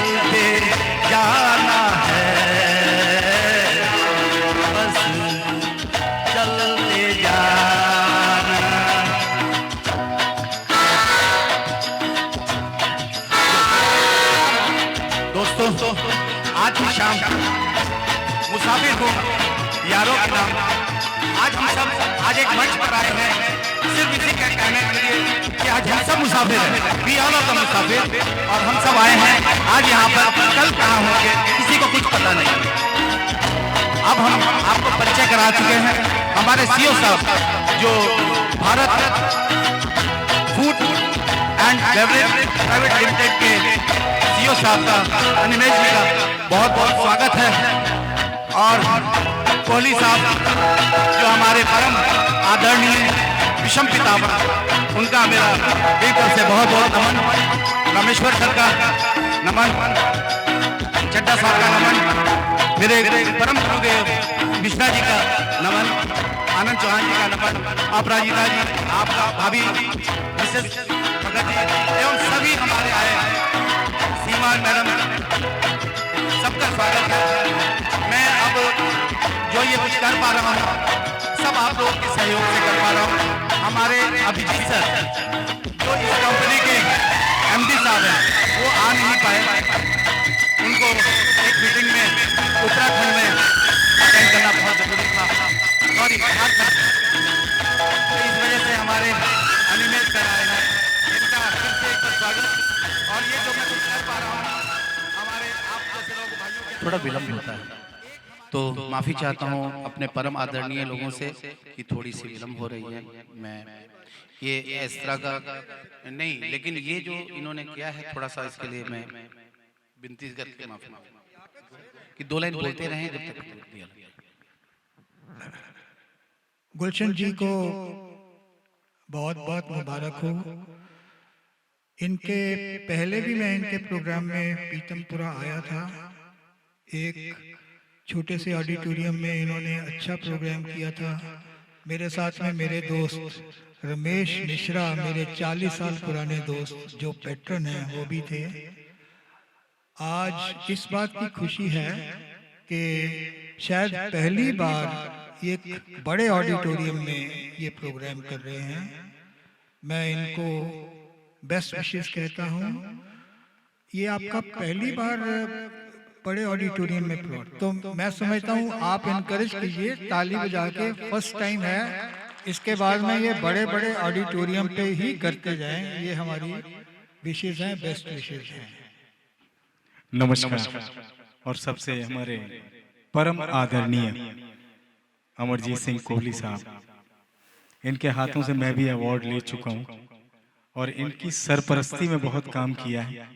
चलते जाना है, बस चलते जाना। दोस्तों आज की शाम मुसाफिर हूँ यारों के नाम। आज हम सब आज एक मंच पर आए हैं सिर्फ इसी के कहने के लिए कि आज हम सब मुसाफिर हैं, वी ऑल आर द मुसाफिर। और हम सब आए हैं आज यहाँ पर, कल कहाँ होंगे किसी को कुछ पता नहीं। अब हम आपको परिचय करा चुके हैं हमारे सीईओ साहब, जो Bharat food and beverage private limited के सीईओ साहब का, अनिमेश जी का बहुत बहुत स्वागत है। और कोहली साहब जो हमारे परम आदरणीय विषम पितामह, उनका मेरा दिल से बहुत बहुत नमन। रामेश्वर सर का नमन, चड्डा साहब का नमन, मेरे परम गुरुदेव मिश्रा जी का नमन, आनंद चौहान जी का नमन, अपराजिता जी, आपका भाभी मिसेस भगत जी एवं सभी हमारे आए हैं, सीमा मैडम, सबका स्वागत है। मैं अब जो ये कुछ कर पा रहा हूँ सब आप लोगों के सहयोग से कर पा रहा हूँ। हमारे अभिजीत सर जो इस कंपनी के एमडी साहब हैं, वो आ नहीं पाए, उनको एक मीटिंग में उत्तराखंड में अटेंड करना बहुत जरूरी था। सॉरी, तो इस वजह से हमारे अनिमेश सर आए हैं, इनका फिर से एक बार स्वागत। और ये जो मैं कुछ कर पा रहा हूँ हमारे आप जैसे लोग भाइयों के थोड़ा विलम्ब होता है, तो माफ़ी चाहता हूँ अपने परम आदरणीय लोगों से कि थोड़ी सी विलम्ब हो रही है। मैं ये इस तरह का नहीं, लेकिन ये जो इन्होंने किया है थोड़ा सा, इसके लिए मैं विनती करके माफी कि 2 लाइन बोलते रहें जब तक दिया। गुलशन जी को बहुत बहुत मुबारक हो। इनके पहले भी मैं इनके प्रोग्राम में पीतमपुरा आया था, एक छोटे से ऑडिटोरियम में इन्होंने अच्छा प्रोग्राम किया था। मेरे साथ में मेरे दोस्त रमेश मिश्रा, मेरे 40 साल पुराने दोस्त जो पैट्रन हैं, वो भी थे। आज इस बात की खुशी है कि शायद पहली बार एक बड़े ऑडिटोरियम में ये प्रोग्राम कर रहे हैं। मैं इनको बेस्ट विशेस कहता हूँ। ये आपका पहली बार बड़े ऑडिटोरियम में प्रोग्राम, तो मैं समझता हूँ आप इनकरेज कीजिए, ताली बजा के। फर्स्ट टाइम है, इसके बाद में ये बड़े बड़े ऑडिटोरियम पे ही करते जाएं। ये हमारी विशेष हैं, बेस्ट विशेष हैं। नमस्कार। और सबसे हमारे परम आदरणीय अमरजीत सिंह कोहली साहब, इनके हाथों से मैं भी अवार्ड ले चुका हूँ और इनकी सरपरस्ती में बहुत काम किया है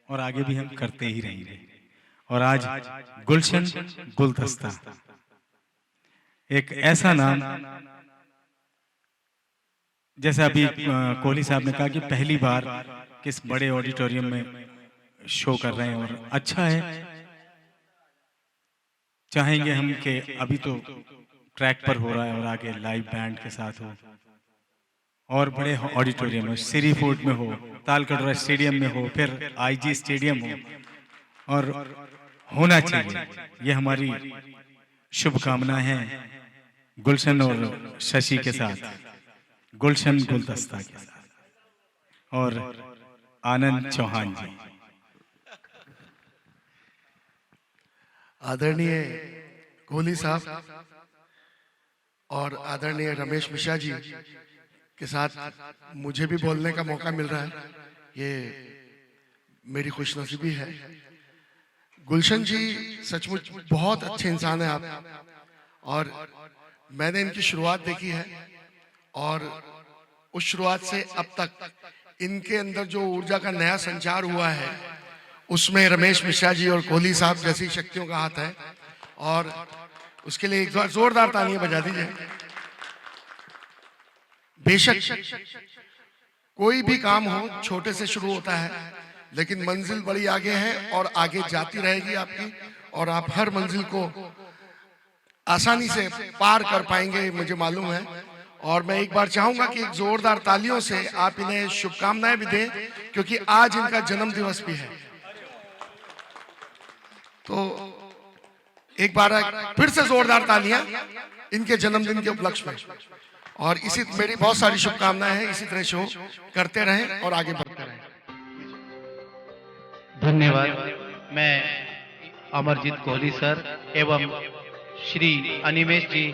और आगे भी हम करते ही रहेंगे। और आज गुलशन गुलदस्ता, एक ऐसा नाम, जैसे अभी कोहली साहब ने कहा कि पहली बार किस बड़े ऑडिटोरियम में शो कर रहे हैं और अच्छा है। चाहेंगे हम कि अभी तो ट्रैक पर हो रहा है और आगे लाइव बैंड के साथ हो और बड़े ऑडिटोरियम में, सिरी फूड में हो, तालकटोरा स्टेडियम में हो, फिर आईजी स्टेडियम हो, और होना चाहिए। ये हमारी शुभकामना है गुलशन और शशि के साथ, गुलशन गुलदस्ता के साथ, और आनंद चौहान जी। आदरणीय कोहली साहब और आदरणीय रमेश मिश्रा जी के साथ मुझे भी बोलने का मौका मिल रहा है, ये मेरी खुशनसीबी है। गुलशन जी सचमुच बहुत अच्छे इंसान हैं आप, और मैंने इनकी शुरुआत देखी है और उस शुरुआत से अब तक इनके अंदर जो ऊर्जा का नया संचार हुआ है, उसमें रमेश मिश्रा जी और कोहली साहब जैसी शक्तियों का हाथ है। और उसके लिए एक जोरदार तालियां बजा दीजिए। बेशक कोई भी काम हो छोटे से शुरू होता है, लेकिन मंजिल बड़ी आगे है और आगे जाती रहेगी आपकी, और आप हर मंजिल को आसानी से पार कर पाएंगे, मुझे मालूम है। और मैं एक बार चाहूंगा कि एक जोरदार तालियों से आप इन्हें शुभकामनाएं भी दें, क्योंकि आज इनका जन्म दिवस भी है। तो एक बार फिर से जोरदार तालियां इनके जन्मदिन के उपलक्ष्य में। और इसी मेरी बहुत सारी शुभकामनाएं हैं, इसी तरह शो करते रहें और आगे बढ़ते रहें। धन्यवाद। मैं अमरजीत कोहली सर एवं श्री अनिमेश जी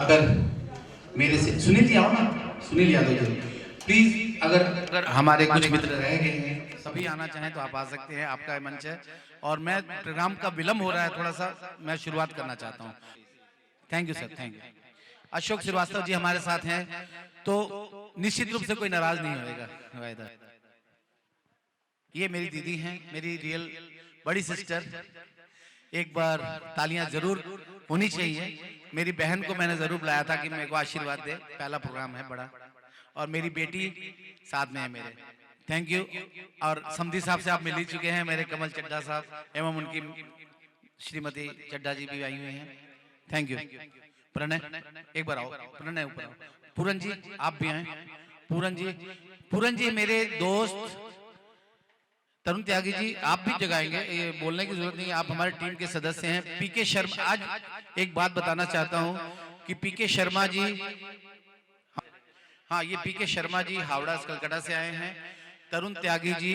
अगर मेरे से सुनील जी आओ ना, सुनील यादव जी प्लीज, अगर हमारे कुछ मित्र रह गए हैं, सभी आना चाहें तो आप आ सकते हैं, आपका मंच है। और मैं प्रोग्राम का विलंब हो रहा है थोड़ा सा, मैं शुरुआत करना चाहता हूँ। Thank you sir, thank you. Ashok Srivastava ji हमारे साथ हैं, तो निश्चित रूप से कोई नाराज नहीं होएगा। ये मेरी दीदी हैं, मेरी रियल बड़ी सिस्टर। एक बार तालियां जरूर होनी चाहिए। मेरी बहन को मैंने जरूर बुलाया था कि मेरे को आशीर्वाद दे, पहला प्रोग्राम है बड़ा। और मेरी बेटी साथ में है मेरे। Thank you. और समधी साहब से आप मिल ही चुके हैं, मेरे कमल चड्ढा साहब एवं उनकी श्रीमती चड्डा जी भी आई हुई हैं। Thank you. प्रणय एक बार आओ, प्रणय ऊपर आओ। पूरन जी आप भी आए। पूरन जी मेरे दोस्त। तरुण त्यागी जी आप भी जगाएंगे, ये बोलने की जरूरत नहीं है, आप हमारे टीम के सदस्य हैं। पीके शर्मा, आज एक बात बताना चाहता हूं कि पीके शर्मा जी, हाँ ये पीके शर्मा जी हावड़ा कलकत्ता से आए हैं। तरुण त्यागी जी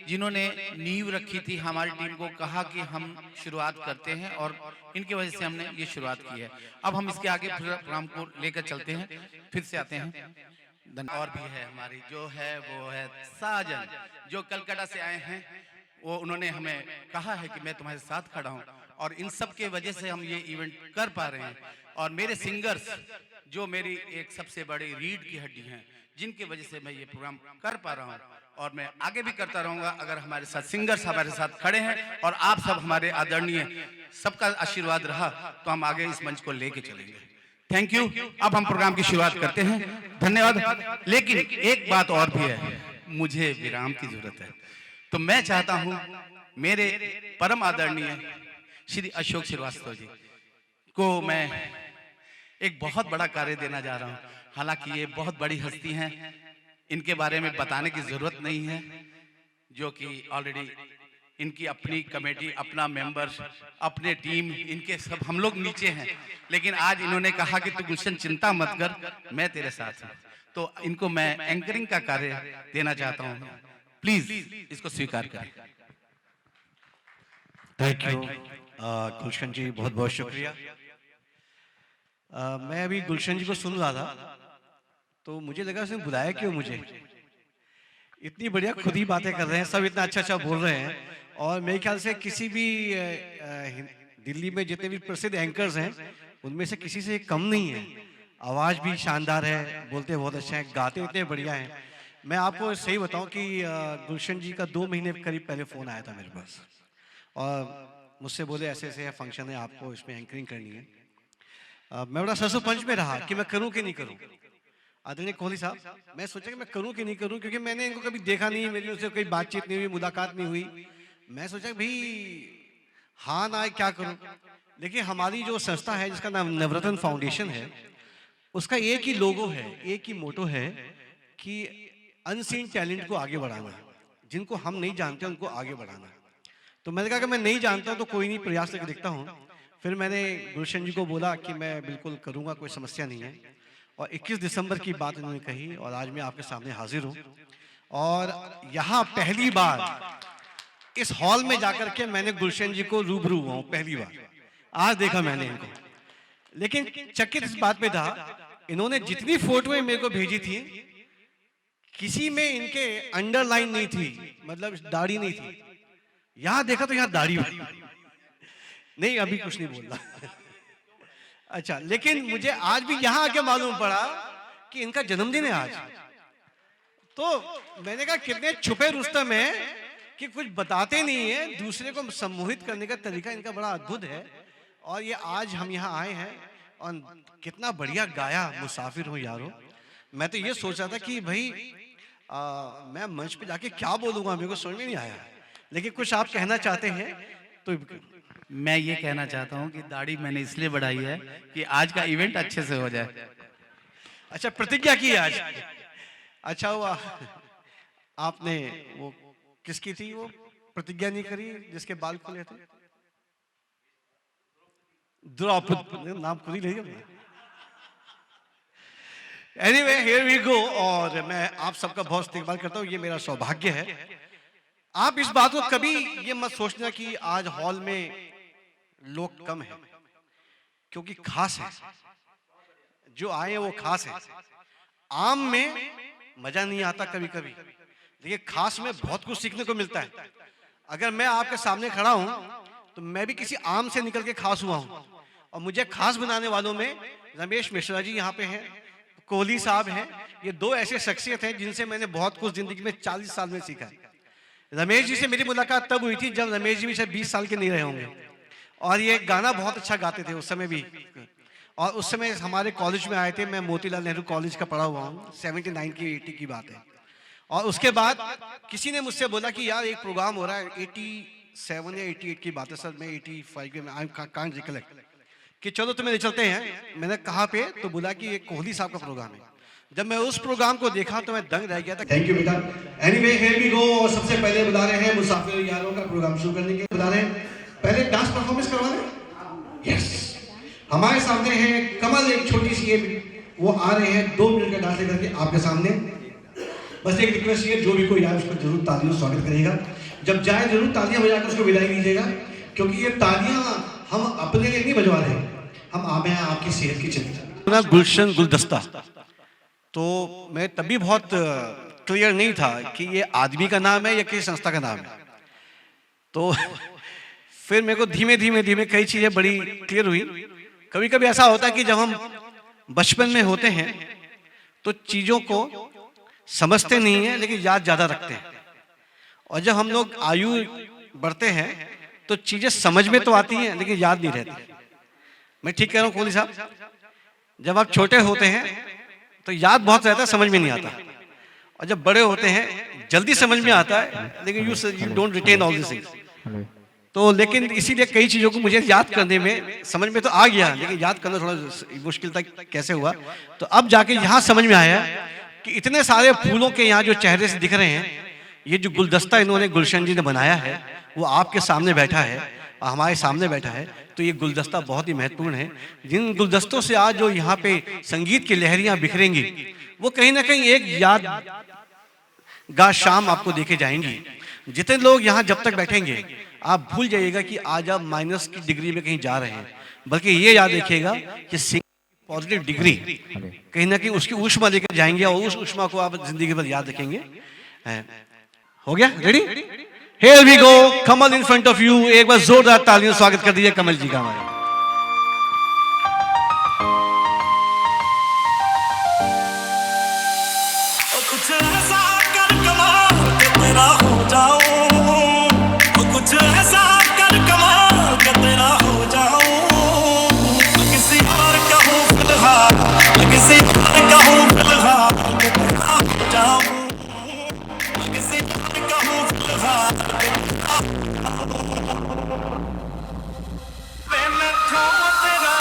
जिन्होंने नींव रखी थी हमारी टीम को, कहा कि हम शुरुआत करते हैं और इनकी वजह से हमने ये शुरुआत की है। अब हम इसके आगे प्रोग्राम को लेकर चलते हैं, फिर से आते हैं। और भी है हमारी जो है वो है साजन, जो कलकत्ता से आए हैं। वो उन्होंने हमें कहा है कि मैं तुम्हारे साथ खड़ा हूं और इन सब के वजह से हम ये इवेंट कर पा रहे हैं। और मेरे सिंगर्स जो मेरी एक सबसे बड़ी रीढ़ की हड्डी हैं, जिनकी वजह से मैं ये प्रोग्राम कर पा रहा हूं और मैं आगे भी करता रहूंगा। अगर हमारे साथ सिंगर्स हमारे साथ खड़े हैं और आप सब हमारे आदरणीय सबका आशीर्वाद रहा तो हम आगे इस मंच को लेके चलेंगे। Thank you. अब हम प्रोग्राम की शुरुआत करते हैं। धन्यवाद। लेकिन एक बात और भी है, मुझे विराम की जरूरत है। तो मैं चाहता हूं मेरे परम आदरणीय श्री अशोक श्रीवास्तव जी को मैं एक बहुत बड़ा कार्य देना जा रहा हूं। हालांकि ये बहुत बड़ी हस्ती हैं, इनके बारे में बताने की जरूरत नहीं है, जो कि ऑलरेडी इनकी अपनी कमेटी, अपना मेंबर, अपने टीम, इनके सब हम लोग नीचे हैं। लेकिन आज इन्होंने कहा कि तू गुलशन चिंता मत कर, मैं तेरे साथ हूं। तो इनको मैं एंकरिंग का कार्य देना चाहता हूं, प्लीज इसको स्वीकार करें। थैंक यू गुलशन जी, बहुत बहुत शुक्रिया। मैं अभी गुलशन जी को सुन रहा था तो मुझे लगा उसने बुलाया क्यों मुझे। इतनी बढ़िया खुद ही बातें कर रहे हैं, सब इतना अच्छा अच्छा बोल रहे हैं। और मेरे ख्याल से किसी भी दिल्ली में जितने भी प्रसिद्ध एंकर्स हैं उनमें से किसी से कम नहीं है। आवाज़ भी शानदार है, बोलते बहुत अच्छा है, गाते इतने बढ़िया हैं। मैं आपको सही बताऊं कि गुलशन जी का 2 महीने करीब पहले फ़ोन आया था मेरे पास और मुझसे बोले ऐसे ऐसे फंक्शन है, आपको इसमें एंकरिंग करनी है। मैं बड़ा सरसों में रहा कि मैं करूं कि नहीं करूं। आदरणीय कोहली साहब, मैं सोचा कि मैं करूं कि नहीं करूं, क्योंकि मैंने इनको कभी देखा नहीं, मेरी उनसे कोई बातचीत नहीं हुई, मुलाकात नहीं हुई। मैं सोचा भाई हाँ ना क्या करूं। लेकिन हमारी जो संस्था है जिसका नाम नवरत्न फाउंडेशन है, उसका एक ही लोगो है, एक ही मोटो है कि अनसीन टैलेंट को आगे बढ़ाना, जिनको हम नहीं जानते उनको आगे बढ़ाना। तो मैंने कहा कि मैं नहीं जानता हूं तो कोई नहीं, प्रयास करके देखता हूं। फिर मैंने गुलशन जी को बोला कि मैं बिल्कुल करूंगा, कोई समस्या नहीं है। और 21 दिसंबर की बात उन्होंने कही और आज मैं आपके सामने हाजिर हूं। और यहाँ पहली बार इस हॉल में जाकर के मैंने गुलशन जी को रूबरू हुआ हूं, पहली बार आज देखा मैंने इनको। लेकिन चकित इस बात पे था, इन्होंने जितनी फोटोएं मेरे को भेजी थी किसी में इनके अंडरलाइन नहीं थी, मतलब दाढ़ी नहीं थी। यहां देखा तो यहां दाढ़ी हुई नहीं, अभी कुछ नहीं बोल रहा। अच्छा, लेकिन मुझे आज भी यहां आके मालूम पड़ा कि इनका जन्मदिन है आज। तो मैंने कहा कितने छुपे रुस्तम है कि कुछ बताते नहीं है, दूसरे को सम्मोहित करने का तरीका इनका बड़ा अद्भुत है। और ये आज हम यहाँ आए हैं और कितना बढ़िया गाया, मुसाफिर हो यारो। मैं तो ये सोच रहा था कि भाई मैं मंच पे जाके क्या बोलूंगा, मेरे को समझ में नहीं आया। लेकिन कुछ आप कहना चाहते हैं तो। मैं ये कहना चाहता हूँ कि दाढ़ी मैंने इसलिए बढ़ाई है कि आज का इवेंट अच्छे से हो जाए। अच्छा, प्रतिज्ञा की आज। अच्छा हुआ आपने वो किसकी थी वो प्रतिज्ञा नहीं करी जिसके बाल खुले थे? द्रौपदी, नाम खुद ही ले लिया। Anyway, here we go. और मैं आप सबका बहुत इस्तेमाल करता हूँ, ये मेरा सौभाग्य है। आप इस बात को कभी ये मत सोचना कि आज हॉल में लोग कम हैं, क्योंकि खास है, जो आए हैं वो खास है। आम में मजा नहीं आता कभी कभी, लेकिन खास में बहुत कुछ सीखने को मिलता है। अगर मैं आपके सामने खड़ा हूं तो मैं भी किसी आम से निकल के खास हुआ हूं। और मुझे खास बनाने वालों में रमेश मिश्रा जी यहाँ पे हैं, कोहली साहब हैं। ये 2 ऐसे शख्सियत हैं जिनसे मैंने बहुत कुछ जिंदगी में 40 साल में सीखा है। रमेश जी से मेरी मुलाकात तब हुई थी जब रमेश जी भी शायद 20 साल के नहीं रहे होंगे। और ये गाना बहुत अच्छा गाते थे उस समय भी। और उस समय हमारे कॉलेज में आए थे, मैं मोतीलाल नेहरू कॉलेज का पढ़ा हुआ हूँ, 79 की 80 की बात है। और उसके बाद किसी ने मुझसे बोला कि यार एक प्रोग्राम हो रहा है 80 87 या 88 की बात है सर, मैं 85 के आई कांट रिकलेक्ट कि चलो तुम्हें ले चलते हैं। मैंने कहा पे तो बोला कि ये कोहली साहब का प्रोग्राम है। जब मैं उस प्रोग्राम को देखा तो मैं दंग रह गया था। थैंक यू बेटा। Anyway here we go. और सबसे पहले बुला रहे हैं मुसाफिर यारों का प्रोग्राम शुरू करने के लिए बुला रहे हैं। पहले डांस परफॉर्मेंस करवा दें। यस, हमारे सामने है कमल, एक छोटी सी वो आ रहे हैं 2 मिनट का डांस लेकर के आपके सामने। बस एक रिक्वेस्ट है, जो भी कोई आए उसको जरूर तालियों से स्वागत करिएगा। जब जाए जरूर तालियां बजाकर उसको विदाई दीजिएगा, क्योंकि ये तालियां हम अपने लिए नहीं बजवा रहे, हम आए हैं आपकी सेहत की चिंता। गुलशन गुलदस्ता, तो मैं तभी बहुत क्लियर नहीं था कि ये आदमी का नाम है या किसी संस्था का नाम है। तो फिर मेरे को धीमे धीमे कई चीज़ें बड़ी क्लियर हुई। कभी कभी ऐसा होता है कि जब हम बचपन में होते हैं तो चीज़ों को समझते नहीं हैं लेकिन याद ज़्यादा रखते हैं, और जब हम लोग आयु बढ़ते हैं तो चीज़ें समझ में तो आती हैं लेकिन याद नहीं रहती। मैं ठीक कह रहा हूँ कोहली साहब? जब आप छोटे होते हैं तो याद बहुत रहता है, समझ में नहीं आता, और जब बड़े होते हैं जल्दी समझ में आता है लेकिन you don't retain all this things. तो लेकिन इसीलिए कई चीज़ों को मुझे याद करने में, समझ में तो आ गया लेकिन याद करना थोड़ा मुश्किल था कैसे हुआ। तो अब जाके यहाँ समझ में आया कि इतने सारे फूलों के यहाँ जो चेहरे से दिख रहे हैं, ये जो गुलदस्ता इन्होंने गुलशन जी ने बनाया है वो आपके सामने बैठा है, हमारे सामने बैठा है। तो ये गुलदस्ता बहुत ही महत्वपूर्ण है। जिन गुलदस्तों से आज जो यहाँ पे संगीत की लहरियाँ बिखरेंगी वो कहीं ना कहीं एक यादगार शाम आपको देके जाएंगी। जितने लोग यहाँ जब तक बैठेंगे आप भूल जाइएगा कि आज आप माइनस की डिग्री में कहीं जा रहे हैं, बल्कि ये याद रखिएगा कि पॉजिटिव डिग्री कहीं ना कहीं उसकी ऊष्मा लेकर जाएंगे और उस ऊष्मा को आप जिंदगी भर याद रखेंगे। हो गया ready? Here we go, Kamal in front of you। एक बार जोरदार तालियों से स्वागत कर दीजिए कमल जी का हमारे। कुछ ऐसा कर कमाल के तेरा हो जाऊं, कुछ ऐसा कर कमाल के तेरा हो जाऊं, किसी और का हूँ फिलहाल, किसी और का हूँ फिलहाल के तेरा हो जाऊं, किसी और का हूँ फिलहाल के तेरा मैं खाऊं तेरा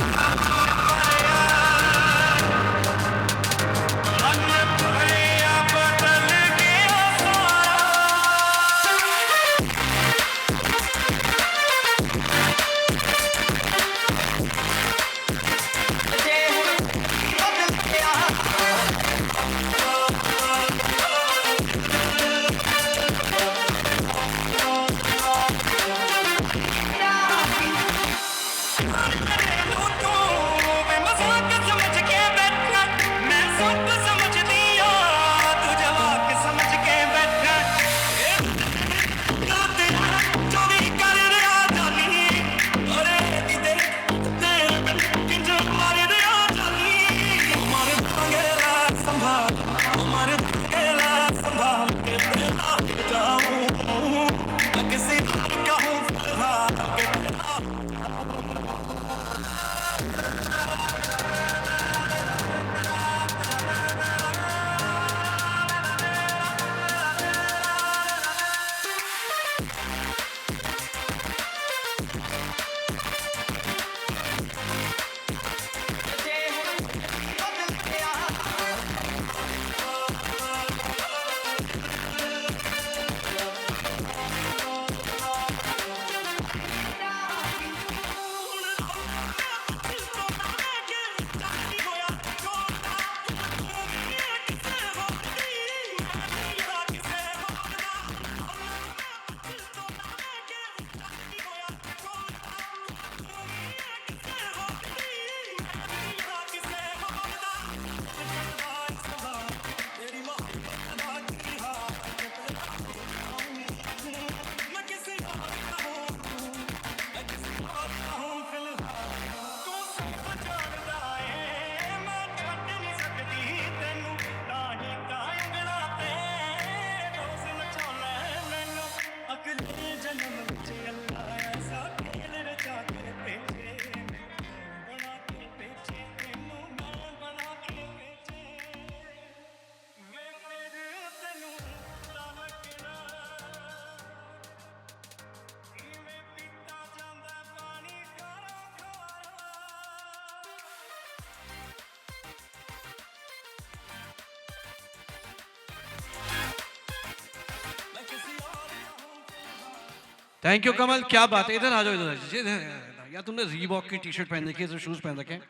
थैंक यू कमल, क्या बात है, इधर आ जाओ, इधर। या तुमने रीबॉक की टी शर्ट पहन रखी है, शूज पहन रखे हैं,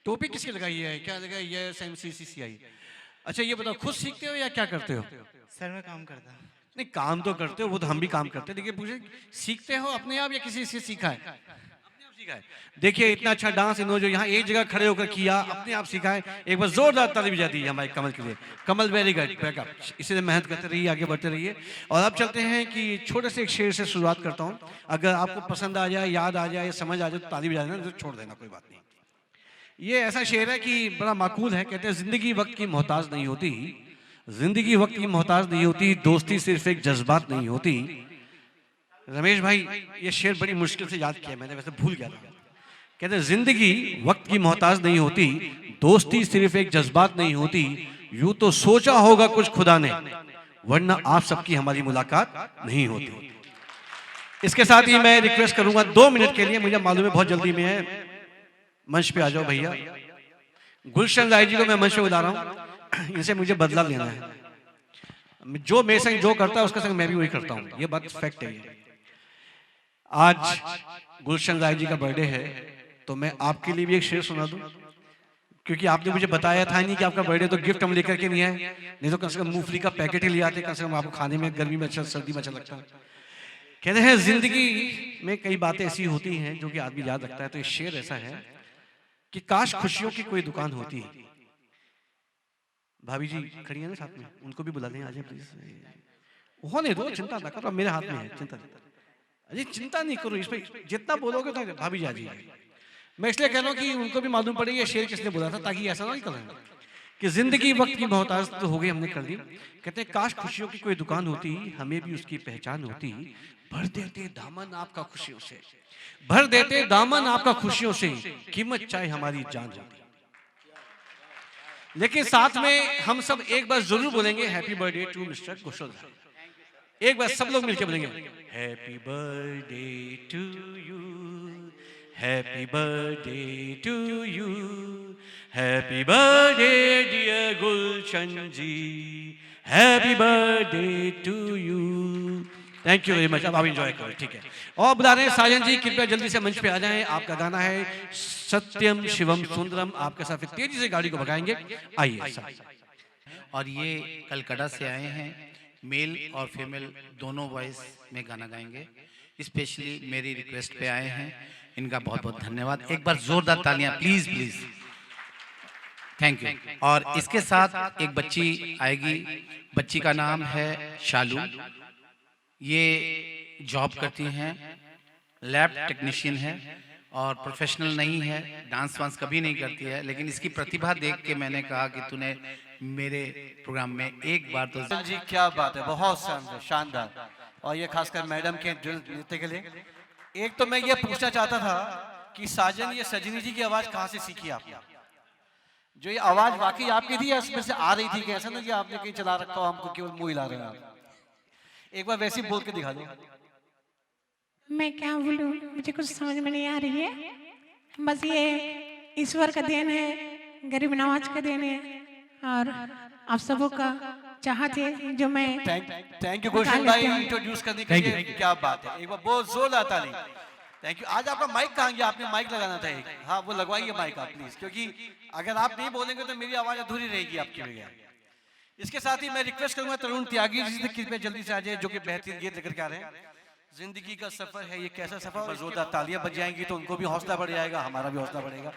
टोपी किसकी लगाई है, क्या लगाई है, SMCCCI। अच्छा ये बताओ, खुद सीखते हो या क्या करते हो? सर मैं काम करता हूँ। नहीं, काम तो करते हो, वो तो हम भी काम करते हैं, लेकिन पूछे सीखते हो अपने आप या किसी से सीखा है? अपने आप सीखा है। देखिए इतना अच्छा डांस इन्होंने जो यहाँ एक जगह खड़े होकर किया, अपने आप सीखा है। एक बार जोरदार ताली भी जाती है हमारे कमल के लिए। कमल वेरी गुड, बैकअप, इसी तरह मेहनत करते रहिए, आगे बढ़ते रहिए। और अब चलते हैं कि छोटे से एक शेर से शुरुआत करता हूँ, अगर आपको पसंद आ जाए, याद आ जाए, समझ आ जाए तो ताली भी जा देना, तो छोड़ देना, कोई बात नहीं। ये ऐसा शेर है कि बड़ा माकूल है, कहते हैं जिंदगी वक्त की मोहताज नहीं होती, जिंदगी वक्त की मोहताज नहीं होती, दोस्ती सिर्फ एक जज्बात नहीं होती। रमेश भाई ये शेर बड़ी मुश्किल से याद किया मैंने, वैसे भूल गया था। कहते हैं जिंदगी वक्त की मोहताज नहीं होती, दोस्ती सिर्फ एक जज्बात नहीं होती, यूं तो सोचा होगा कुछ खुदा ने, वरना आप सबकी हमारी मुलाकात नहीं होती। इसके साथ ही मैं रिक्वेस्ट करूंगा 2 मिनट के लिए, मुझे मालूम है बहुत जल्दी में है, मंच पे आ जाओ भैया। गुलशन राय जी को मैं मंच पे बुला रहा हूँ, इनसे मुझे बदला लेना है। जो मेरे संग जो करता है उसका संग मैं भी वही करता हूँ, ये बात फैक्ट है। ये आज गुलशन राय जी का बर्थडे है, तो मैं आपके लिए भी एक शेर सुना दूं, क्योंकि आपने मुझे बताया था नहीं कि आपका बर्थडे तो गिफ्ट हम लेकर के नहीं आए, नहीं तो कम से कम मूंगफली का पैकेट ही ले आते, कम से कम आपको खाने में गर्मी में अच्छा, सर्दी में अच्छा लगता है। कहते हैं जिंदगी में कई बातें ऐसी होती हैं जो कि आदमी याद रखता है, तो ये शेर ऐसा है कि काश खुशियों की कोई दुकान होती। भाभी जी खड़ी है ना साथ में, उनको भी बुला लें, आ जाए प्लीज। होने दो, चिंता ना करो, मेरे हाथ में है, चिंता अरे चिंता नहीं करो, इस पे जितना बोलोगे तो भाभी जी आ जाइए। मैं इसलिए कह रहा हूँ कि उनको भी मालूम पड़े ये शेर किसने बोला था, ताकि ऐसा ना करें कि जिंदगी वक्त की मोहताज तो हो गई, हमने कर दी। कहते हैं काश खुशियों की कोई दुकान होती, हमें भी उसकी पहचान होती, भर देते दामन आपका खुशियों से, भर देते दामन आपका खुशियों से, कीमत चाहे हमारी जान होती। लेकिन साथ में हम सब एक बार जरूर बोलेंगे happy birthday to mister Kushal. एक बार सब लोग मिलकर बोलेंगे happy birthday to you, happy birthday to you, happy birthday dear Gulshan ji, happy birthday to you. Thank you very much. अब आप एंजॉय करो, ठीक है। और बुला रहे हैं साजन जी, कृपया जल्दी से मंच पे आ जाएं। आपका गाना है सत्यम शिवम सुंदरम, आपके साथ तेजी से गाड़ी को भगाएंगे, आइए। और ये कलकत्ता से आए हैं, मेल और फीमेल दोनों वॉइस में गाना गाएंगे, स्पेशली मेरी रिक्वेस्ट पे आए हैं, इनका बहुत बहुत धन्यवाद। एक बार जोरदार तालियां प्लीज प्लीज, थैंक यू। और इसके साथ एक बच्ची आएगी, बच्ची का नाम है शालू, ये जॉब करती हैं, लैब टेक्नीशियन है और प्रोफेशनल नहीं है, डांस वांस कभी नहीं करती है, लेकिन इसकी प्रतिभा देख के मैंने कहा कि तूने मेरे प्रोग्राम में एक बार तो। जी क्या बात है, बहुत शानदार। और ये खासकर मैडम के नृत्य के लिए। एक तो मैं ये पूछना चाहता था कि साजन, ये सजनी जी की आवाज कहाँ से सीखी आपने? जो ये आवाज वाकई आपकी थी या इसमें से आ रही थी, कि ऐसा ना कि आपने कहीं चला रखा हो, हमको केवल मुंह हिला रहे हैं आप? एक बार वैसे बोल के दिखा दो। मैं क्या बोलूं, मुझे कुछ समझ में नहीं आ रही है, बस ये ईश्वर का देन है, गरीब नवाज का देन है, और आप सबों का चाहत है जो मैं। थैंक यू गुलशन भाई इंट्रोड्यूस करने के लिए, क्या बात है, एक बार बहुत जोरदार ताली। Thank you. आज आपका माइक कहाँ गया? आपने माइक लगाना था एक, हाँ वो लगवाइए माइक आप प्लीज, क्योंकि अगर आप नहीं बोलेंगे तो मेरी आवाज अधूरी रहेगी आपकी बगैर। इसके साथ ही मैं रिक्वेस्ट करूंगा तरुण त्यागी जी से कृपया जल्दी से आ जाए, जो कि बेहतरीन गीत लेकर के आ रहे हैं। जिंदगी का सफर है, ये कैसा सफर, जोरदार तालियां बज जाएंगी तो उनको भी हौसला बढ़ जाएगा, हमारा भी हौसला बढ़ेगा।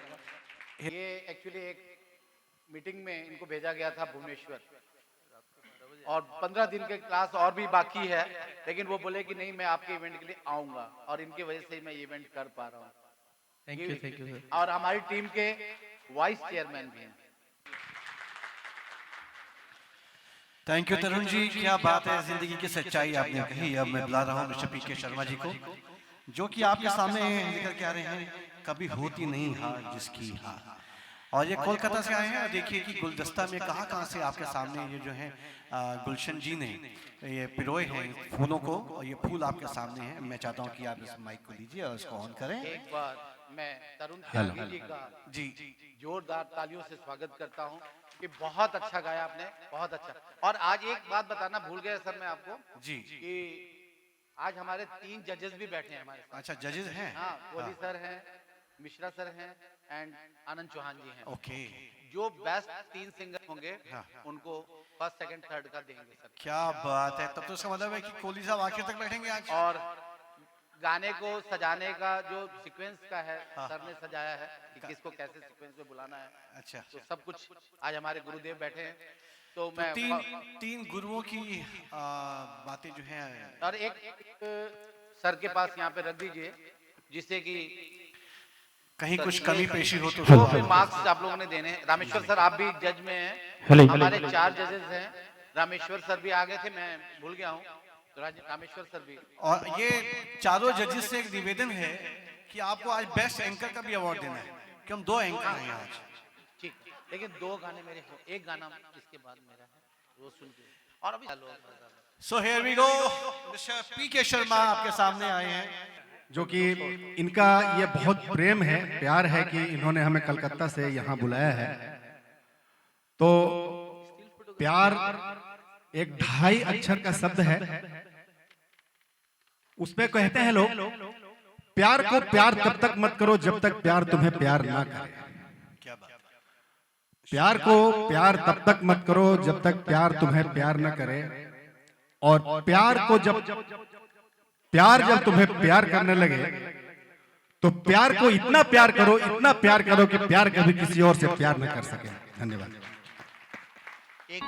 ये एक्चुअली एक मीटिंग में इनको भेजा गया था भुवनेश्वर, और 15 दिन के क्लास और भी बाकी है, लेकिन वो बोले कि नहीं मैं आपके इवेंट के लिए आऊंगा, और इनकी वजह से मैं इवेंट कर पा रहा हूँ। Thank you. और हमारी टीम के वाइस चेयरमैन भी हैं। थैंक यू तरुण जी, क्या बात है, जिंदगी की सच्चाई आपने कही। अब मैं बुला रहा हूँ मिस्टर PK शर्मा जी को, जो कि आपके सामने निकल के आ रहे हैं, कभी होती नहीं हार जिसकी हार। और ये कोलकाता से आए हैं। देखिए कि गुलदस्ता में कहाँ से आपके सामने ये जो है गुलशन जी ने ये पिरोए हैं फूलों को, और ये फूल आपके सामने हैं। मैं चाहता हूँ कि आप इस माइक को लीजिए और इसको ऑन करें। एक बार मैं तरुण त्यागी जी का जी जोरदार तालियों से स्वागत करता हूँ कि बहुत अच्छा गाया आपने, बहुत अच्छा। और आज एक बात बताना भूल गया सर मैं आपको जी, कि आज हमारे 3 जजेस भी बैठे हैं हमारे साथ। अच्छा, जजेस हैं? हाँ, कोहली सर हैं, मिश्रा सर हैं एंड आनंद चौहान जी हैं। ओके। जो बेस्ट 3 सिंगर होंगे हाँ। उनको फर्स्ट सेकंड थर्ड का देंगे सर। क्या बात है, तब तो इसका मतलब है कि कोहली साहब आखिर तक बैठेंगे आज। और गाने को सजाने का जो सीक्वेंस का है सर ने सजाया है कि किसको कैसे सीक्वेंस में बुलाना है। अच्छा, तो सब कुछ आज हमारे गुरुदेव बैठे हैं। तो तो मैं तीन गुरुओं की बातें जो हैं, और एक सर के पास यहाँ पे रख दीजिए जिससे कि कहीं कुछ कमी पेशी हो तो जो भी मार्क्स आप लोगों ने देने हैं। रामेश्वर सर आप भी जज में हैं। हमारे 4 जजेस हैं। रामेश्वर सर भी आ गए थे, मैं भूल गया हूँ। तो रामेश्वर सर भी। और ये चारों जजेस से एक निवेदन है कि आपको आज बेस्ट एंकर का भी अवार्ड देना है, कि हम 2 एंकर हैं आज। ठीक, लेकिन 2 गाने मेरे हो, एक गाना इसके बाद मेरा है, वो सुन के और अभी so here we go, mister PK Sharma आपके सामने आए हैं। जो कि इनका ये बहुत प्रेम है, प्यार है कि इन्होंने हमें कलकत्ता से यहाँ बुलाया है। तो प्यार एक 2.5 अक्षर का शब्द है। उसमें कहते हैं लोग, प्यार को प्यार तब तक मत करो जब तक प्यार तुम्हें प्यार ना करे। क्या बात है। प्यार को प्यार तब तक मत करो जब तक प्यार तुम्हें प्यार न करे। और प्यार जब तुम्हें प्यार करने लगे तो प्यार को इतना प्यार करो, इतना प्यार करो कि प्यार कभी किसी और से प्यार न कर सके। धन्यवाद। एक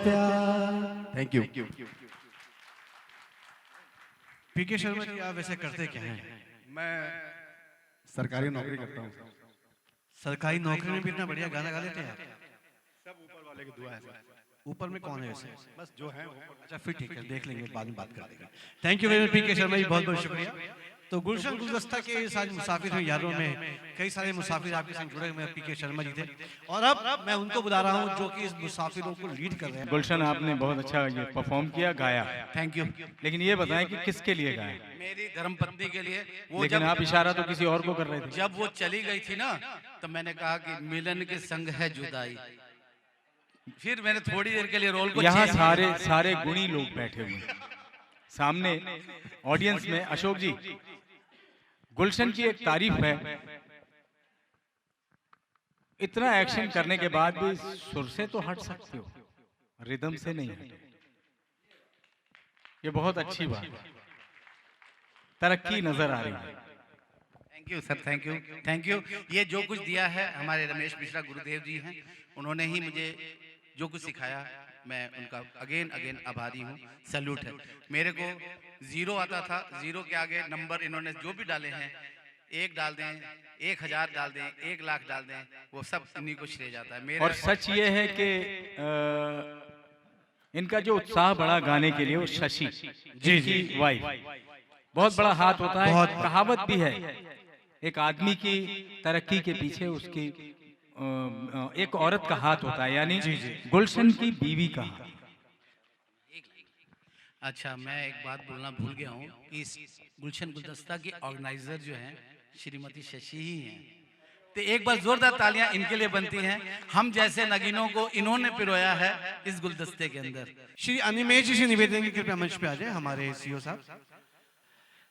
प्यार। Thank you. PK Sharma ji, आप वैसे करते क्या हैं? मैं सरकारी नौकरी करता हूँ। सरकारी नौकरी में भी इतना बढ़िया गाना गा लेते हैं आप? सब ऊपर वाले की दुआ है सर। ऊपर में कौन है वैसे? बस जो है अच्छा फिर ठीक है, देख लेंगे, बाद में बात कर लेंगे। थैंक यू वेरी मच पीके शर्मा जी, बहुत बहुत शुक्रिया। तो गुलशन गुलदस्ता के साथ मुसाफिर हैं यारों में कई सारे मुसाफिर आपके संग जुड़े हुए पीके शर्मा जी थे, और अब मैं उनको बुला रहा हूँ जो कि इस मुसाफिरों को लीड कर रहे हैं। गुलशन, आपने बहुत अच्छा ये परफॉर्म किया, गाया। Thank you. लेकिन ये बताएं कि किसके लिए गाया? मेरी धर्मपत्नी के लिए। वो लेकिन आप इशारा तो किसी और को कर रहे थे। जब वो चली गई थी ना, तो मैंने कहा कि मिलन के संग है जुदाई। फिर मैंने थोड़ी देर के लिए रोल को यहाँ change सारे किया। सारे गुणी लोग बैठे हुए हैं सामने ऑडियंस में। अशोक जी, गुलशन की एक तारीफ है, इतना एक्शन करने के बाद भी सुर से तो हट सकते हो, रिदम से नहीं हटे। ये बहुत अच्छी बात है, तरक्की नजर आ रही है। Thank you sir, thank you, thank you. ये जो कुछ दिया है हमारे रमेश मिश्रा गुरुदेव जी हैं, उन्होंने ही मुझे जो कुछ सिखाया, मैं उनका अगेन अगेन आभारी हूँ। सैल्यूट है। मेरे को 0 आता था, 0 के आगे नंबर इन्होंने जो भी डाले हैं, 1 डाल दें, 1000 डाल दें, 1 लाख डाल दें, वो सब इन्हीं को श्रेय जाता है। मेरा और सच ये है कि इनका जो उत्साह बढ़ा गाने के लिए, वो शशि जी की वाइफ, बहुत बड़ा हाथ होता है। कहावत भी है, एक आदमी की तरक्की के पीछे उसकी एक औरत का हाथ होता है, यानी गुलशन की बीवी का हाथ। अच्छा, मैं एक बात बोलना भूल गया हूँ कि इस गुलशन गुलदस्ता के ऑर्गेनाइजर जो हैं श्रीमती शशि ही हैं। तो एक बार जोरदार तालियां इनके लिए बनती हैं। हम जैसे नगीनों को इन्होंने पिरोया है इस गुलदस्ते के अंदर। श्री अनिमेश जी से निवेदन की कृपया मंच पे आ जाए, हमारे सीईओ साहब।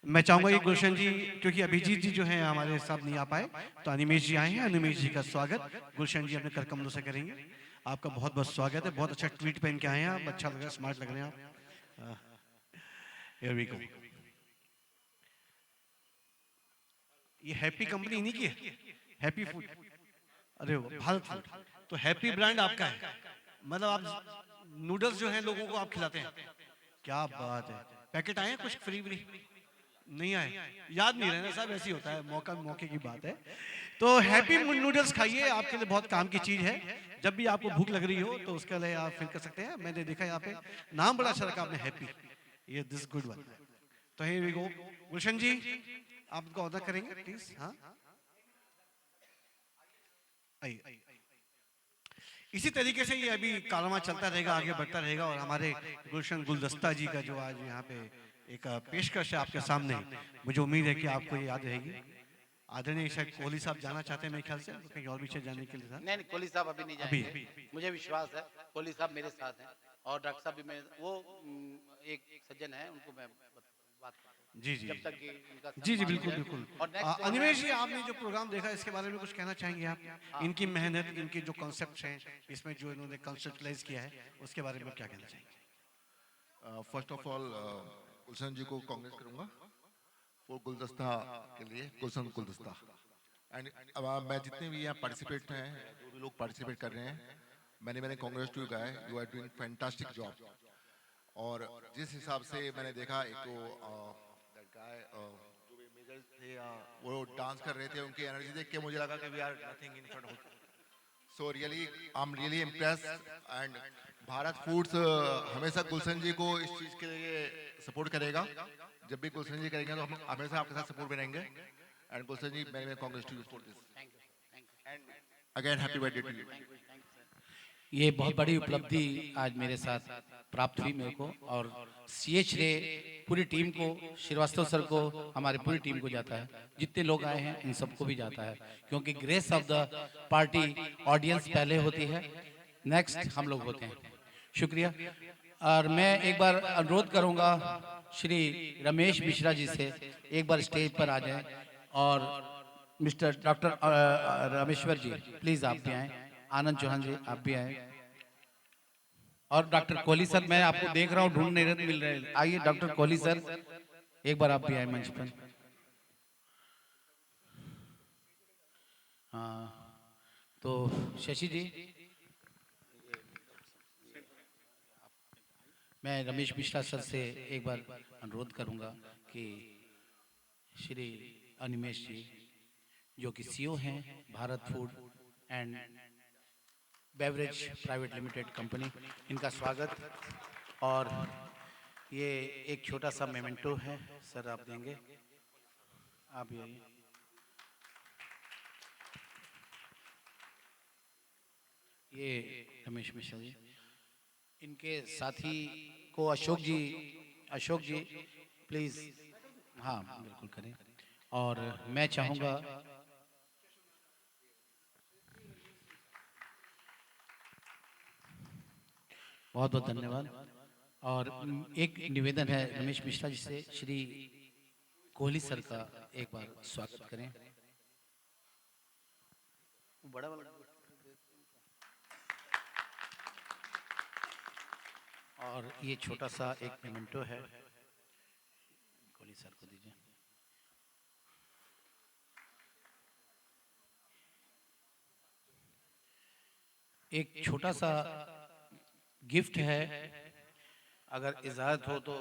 मैं चाहूंगा कि गुलशन जी, क्योंकि अभिजीत जी जो हैं हमारे साथ नहीं आ पाए, तो अनिमेश जी आए हैं। अनिमेश जी का स्वागत गुलशन जी अपने कर कमलों से करेंगे। आपका बहुत बहुत स्वागत है। बहुत अच्छा ट्वीट पहन के आए हैं आप, अच्छा लग रहा है, स्मार्ट लग रहे हैं आप। Here we go। ये हैप्पी कंपनी इन्हीं की है, हैप्पी फूड। अरे भारत फूड, तो हैप्पी ब्रांड आपका है, मतलब आप नूडल्स जो हैं लोगों को आप खिलाते हैं। क्या बात है। पैकेट आए हैं कुछ फ्री व्री? नहीं आए, याद नहीं रहना साहब, ऐसी होता है, मौका मौके की बात है। तो हैप्पी नूडल्स खाइए, आपके लिए बहुत काम की चीज है। जब भी आपको भूख लग रही हो तो उसके लिए आप फिल कर सकते हैं। मैंने देखा यहाँ पे नाम बड़ा अच्छा रखा आपने, हैप्पी, ये दिस गुड वन। तो हियर वी गो। गुलशन जी, आप उनको ऑर्डर करेंगे प्लीज। हाँ, आइए। इसी तरीके से ये अभी कारवां चलता रहेगा, आगे बढ़ता रहेगा। और हमारे गुलशन गुलदस्ता जी का जो आज यहाँ पे एक पेशकश है आपके सामने, मुझे उम्मीद है कि आपको ये याद रहेगी। आदरणीय शायद कोहली साहब जाना चाहते हैं मेरे ख्याल से, कहीं और पीछे जाने के लिए था। नहीं, कोहली साहब अभी नहीं जाएंगे। मुझे विश्वास है कोहली साहब मेरे साथ हैं, और डॉक्टर साहब भी मेरे, वो एक सज्जन है, उनको मैं बात जी जी, जब तक कि इनका जी जी, बिल्कुल बिल्कुल। और next अनिमेश जी, आपने जो प्रोग्राम देखा इसके बारे में कुछ कहना चाहेंगे आप? इनकी मेहनत, इनके जो कॉन्सेप्ट हैं, इसमें जो इन्होंने कंसेप्टलाइज किया है, उसके बारे में क्या कहना चाहेंगे? फर्स्ट ऑफ ऑल गुलशन जी को कांग्रेस करूंगा वो गुलदस्ता के लिए, गुलशन गुलदस्ता। एंड मैं जितने भी यहाँ पार्टिसिपेट हैं, जो भी लोग पार्टिसिपेट कर रहे हैं, मैंने कांग्रेस टू का है। You are doing fantastic job. और जिस हिसाब से मैंने देखा, एक तो दैट गाय जो भी मेजर थे वो डांस कर रहे थे, उनकी एनर्जी देख के मुझे लगा कि we are nothing in front of. So really I am really impressed. And Bharat foods हमेशा गुलशन जी को इस चीज़ के लिए सपोर्ट करेगा। जब भी गुलशन जी करेंगे तो हम हमेशा आपके साथ सपोर्ट में रहेंगे। एंड गुलशन जी, मैं congrats too for this. And again happy birthday to you. ये बहुत बड़ी उपलब्धि आज मेरे साथ प्राप्त हुई मेरे को, और CH रे पूरी टीम को, श्रीवास्तव सर को, हमारी पूरी टीम को जाता है। जितने लोग आए हैं इन सबको भी जाता है, क्योंकि grace of the party audience पहले होती है, नेक्स्ट हम लोग होते हैं। शुक्रिया। और मैं एक बार अनुरोध करूंगा श्री रमेश मिश्रा जी से, एक बार स्टेज पर आ जाएं, और mister doctor Rameshwar ji please आप भी आएं, आनंद चौहान जी आप भी आएं, और डॉक्टर कोहली सर, मैं आपको देख रहा हूँ, ढूंढ नहीं मिल रहे, आइए डॉक्टर कोहली सर, एक बार आप भी आए मंच पर। हाँ, तो शशि जी मैं रमेश मिश्रा सर से एक बार अनुरोध करूंगा कि श्री अनिमेश जी जो कि सीईओ हैं Bharat food and beverage private limited company, इनका स्वागत। और ये एक छोटा सा मेमेंटो है सर, आप देंगे, आप भी आइए। ये रमेश मिश्रा जी, इनके साथी को अशोक जी प्लीज, हाँ बिल्कुल करें। और मैं चाहूँगा बहुत बहुत धन्यवाद। और एक निवेदन है रमेश मिश्रा जी से, श्री कोहली सर का एक बार स्वागत करें। बड़ा वाला और ये छोटा सा एक मेमेंटो है, कोहली सर को दीजिए। एक छोटा सा गिफ्ट है, अगर इजाजत हो तो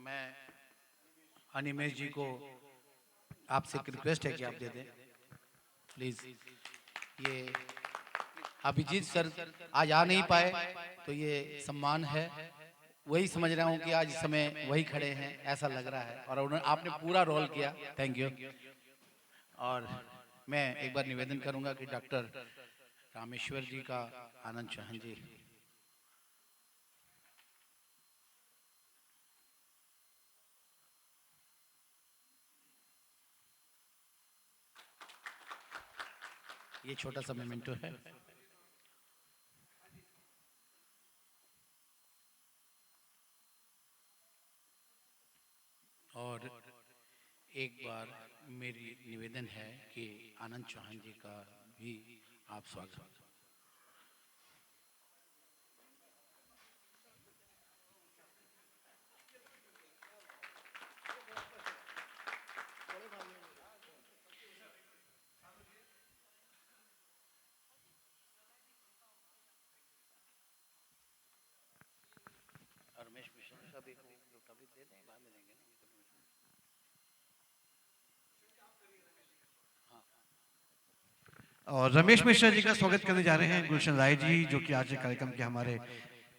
मैं अनिमेश जी को आपसे एक रिक्वेस्ट है कि आप दे दें प्लीज। ये अभिजीत सर आज आ नहीं पाए तो ये सम्मान है, वही समझ रहा हूँ कि आज इस समय वही खड़े हैं ऐसा लग रहा है, और उन्होंने आपने पूरा रोल किया, थैंक यू। और मैं एक बार निवेदन करूंगा कि डॉक्टर रामेश्वर जी का आनंद चौहान जी, ये छोटा सा मेमेंटो है। और एक बार मेरी निवेदन है कि आनंद चौहान जी का भी आप स्वागत। रमेश मिश्रा का भी दे दें, बाद में देंगे ना। और रमेश मिश्रा जी का स्वागत करने जा रहे हैं गुलशन राय जी, जो कि आज के कार्यक्रम के हमारे